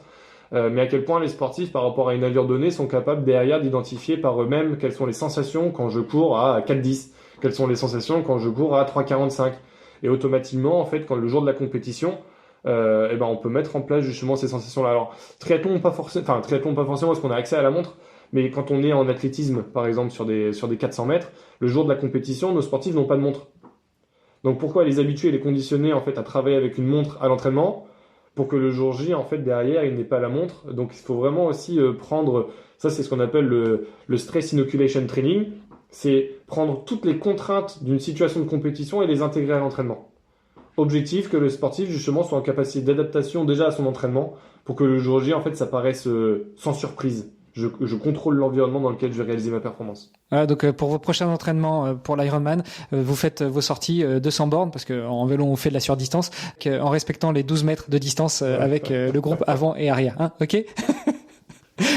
Mais à quel point les sportifs, par rapport à une allure donnée, sont capables derrière d'identifier par eux-mêmes quelles sont les sensations quand je cours à 4,10, quelles sont les sensations quand je cours à 3,45. Et automatiquement, en fait, quand le jour de la compétition, on peut mettre en place justement ces sensations-là. Alors, triathlon pas forcément parce qu'on a accès à la montre. Mais quand on est en athlétisme, par exemple, sur des 400 mètres, le jour de la compétition, nos sportifs n'ont pas de montre. Donc pourquoi les habituer et les conditionner en fait à travailler avec une montre à l'entraînement pour que le jour J en fait derrière il n'ait pas la montre. Donc il faut vraiment aussi prendre, ça c'est ce qu'on appelle le stress inoculation training, c'est prendre toutes les contraintes d'une situation de compétition et les intégrer à l'entraînement. Objectif que le sportif justement soit en capacité d'adaptation déjà à son entraînement pour que le jour J en fait ça paraisse sans surprise. Je contrôle l'environnement dans lequel je vais réaliser ma performance. Voilà, donc pour vos prochains entraînements pour l'Ironman, vous faites vos sorties 200 bornes, parce qu'en vélo on fait de la surdistance, en respectant les 12 mètres de distance avec le groupe avant et arrière. Hein, ok.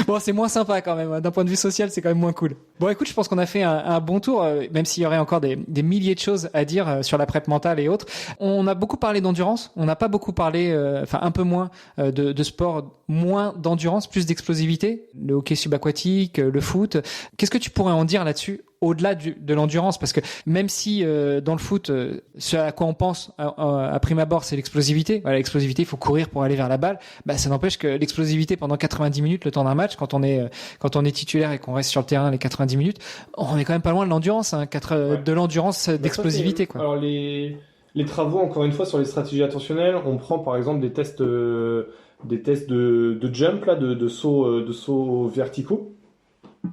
Bon, c'est moins sympa quand même. D'un point de vue social, c'est quand même moins cool. Bon, écoute, je pense qu'on a fait un bon tour, même s'il y aurait encore des milliers de choses à dire sur la prep mentale et autres. On a beaucoup parlé d'endurance. On n'a pas beaucoup parlé, un peu moins de sport, moins d'endurance, plus d'explosivité. Le hockey subaquatique, le foot. Qu'est-ce que tu pourrais en dire là-dessus? Au-delà de l'endurance, parce que même si dans le foot, ce à quoi on pense à prime abord, c'est l'explosivité. Voilà, l'explosivité, il faut courir pour aller vers la balle. Bah, ça n'empêche que l'explosivité pendant 90 minutes, le temps d'un match, quand on est titulaire et qu'on reste sur le terrain les 90 minutes, on est quand même pas loin de l'endurance, de l'endurance d'explosivité, quoi. Alors les travaux, encore une fois, sur les stratégies attentionnelles, on prend par exemple des tests de jump là, de sauts verticaux.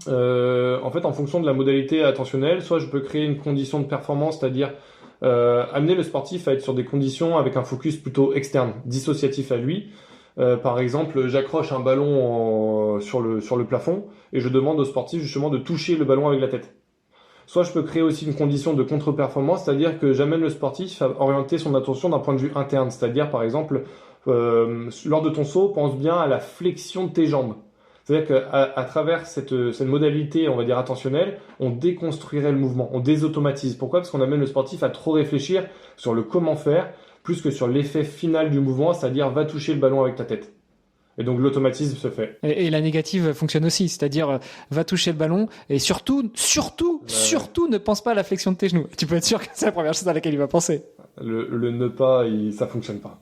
En fait, en fonction de la modalité attentionnelle, soit je peux créer une condition de performance, c'est-à-dire amener le sportif à être sur des conditions avec un focus plutôt externe, dissociatif à lui. Par exemple, j'accroche un ballon sur le plafond et je demande au sportif justement de toucher le ballon avec la tête. Soit je peux créer aussi une condition de contre-performance, c'est-à-dire que j'amène le sportif à orienter son attention d'un point de vue interne, c'est-à-dire par exemple, lors de ton saut, pense bien à la flexion de tes jambes. C'est-à-dire qu'à travers cette modalité, on va dire attentionnelle, on déconstruirait le mouvement, on désautomatise. Pourquoi ? Parce qu'on amène le sportif à trop réfléchir sur le comment faire, plus que sur l'effet final du mouvement, c'est-à-dire va toucher le ballon avec ta tête. Et donc l'automatisme se fait. Et la négative fonctionne aussi, c'est-à-dire va toucher le ballon et surtout ne pense pas à la flexion de tes genoux. Tu peux être sûr que c'est la première chose à laquelle il va penser. Le ne pas, ça fonctionne pas.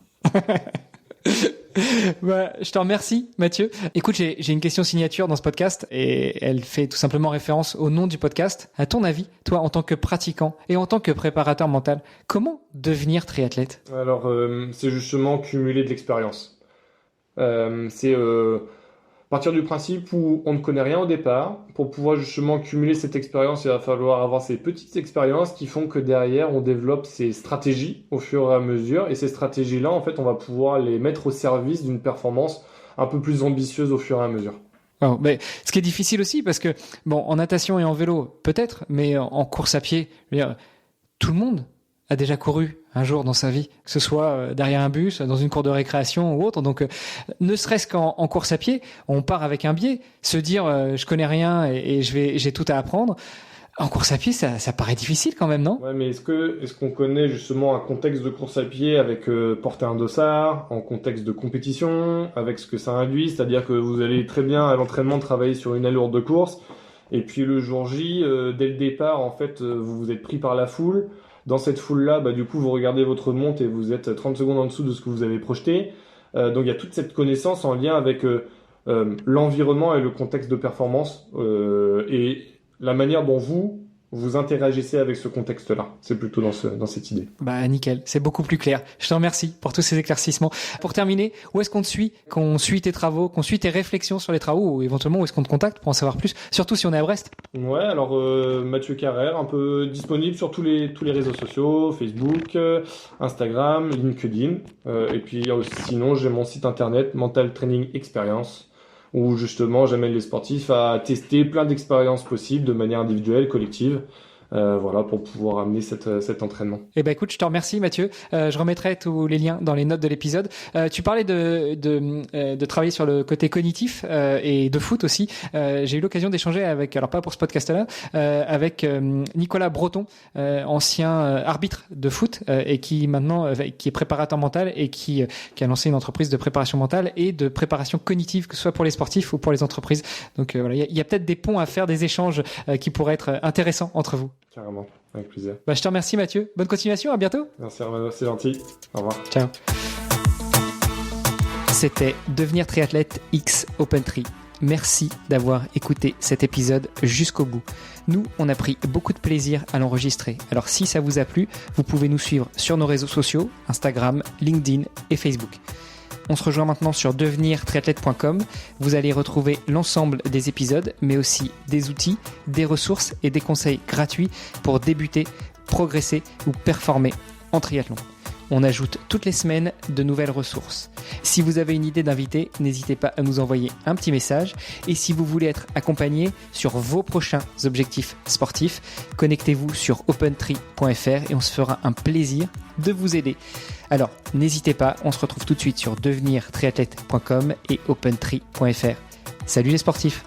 Bah, je te remercie, Mathieu. Écoute, j'ai une question signature dans ce podcast et elle fait tout simplement référence au nom du podcast. À ton avis, toi, en tant que pratiquant et en tant que préparateur mental, comment devenir triathlète ? Alors, c'est justement cumuler de l'expérience. C'est partir du principe où on ne connaît rien au départ. Pour pouvoir justement cumuler cette expérience, il va falloir avoir ces petites expériences qui font que derrière, on développe ces stratégies au fur et à mesure. Et ces stratégies-là, en fait, on va pouvoir les mettre au service d'une performance un peu plus ambitieuse au fur et à mesure. Alors, mais ce qui est difficile aussi, parce que, bon, en natation et en vélo, peut-être, mais en course à pied, je veux dire, tout le monde a déjà couru un jour dans sa vie, que ce soit derrière un bus, dans une cour de récréation ou autre. Donc, ne serait-ce qu'en course à pied, on part avec un biais. Se dire, je connais rien et j'ai tout à apprendre. En course à pied, ça paraît difficile quand même, non ? Ouais, mais est-ce qu'on connaît justement un contexte de course à pied avec porter un dossard, en contexte de compétition, avec ce que ça induit, c'est-à-dire que vous allez très bien à l'entraînement travailler sur une allure de course, et puis le jour J, dès le départ, en fait, vous vous êtes pris par la foule. Dans cette foule-là, du coup, vous regardez votre montre et vous êtes 30 secondes en dessous de ce que vous avez projeté. Donc, il y a toute cette connaissance en lien avec l'environnement et le contexte de performance et la manière dont vous interagissez avec ce contexte-là. C'est plutôt dans cette idée. Bah, nickel. C'est beaucoup plus clair. Je te remercie pour tous ces éclaircissements. Pour terminer, où est-ce qu'on te suit, qu'on suit tes travaux, qu'on suit tes réflexions sur les travaux, ou éventuellement où est-ce qu'on te contacte pour en savoir plus, surtout si on est à Brest? Ouais, alors Mathieu Carrère, un peu disponible sur tous les réseaux sociaux, Facebook, Instagram, LinkedIn, et puis sinon j'ai mon site internet Mental Training Experience, où justement j'amène les sportifs à tester plein d'expériences possibles de manière individuelle, collective. Voilà, pour pouvoir amener cet entraînement. Eh ben écoute, je te remercie Mathieu. Je remettrai tous les liens dans les notes de l'épisode. Tu parlais de travailler sur le côté cognitif et de foot aussi. J'ai eu l'occasion d'échanger avec, alors pas pour ce podcast-là, avec Nicolas Breton, ancien arbitre de foot et qui maintenant qui est préparateur mental et qui a lancé une entreprise de préparation mentale et de préparation cognitive, que ce soit pour les sportifs ou pour les entreprises. Donc voilà, il y a peut-être des ponts à faire, des échanges qui pourraient être intéressants entre vous. Carrément, avec plaisir. Je te remercie Mathieu. Bonne continuation, à bientôt. Merci Armando, c'est gentil. Au revoir. Ciao. C'était Devenir triathlète X OpenTri. merci d'avoir écouté cet épisode jusqu'au bout. Nous, on a pris beaucoup de plaisir à l'enregistrer. Alors si ça vous a plu, vous pouvez nous suivre sur nos réseaux sociaux, Instagram, LinkedIn et Facebook. On se rejoint maintenant sur devenirtriathlète.com. Vous allez retrouver l'ensemble des épisodes, mais aussi des outils, des ressources et des conseils gratuits pour débuter, progresser ou performer en triathlon. On ajoute toutes les semaines de nouvelles ressources. Si vous avez une idée d'invité, n'hésitez pas à nous envoyer un petit message. Et si vous voulez être accompagné sur vos prochains objectifs sportifs, connectez-vous sur opentree.fr et on se fera un plaisir de vous aider. Alors, n'hésitez pas, on se retrouve tout de suite sur devenirtriathlète.com et opentree.fr. Salut les sportifs!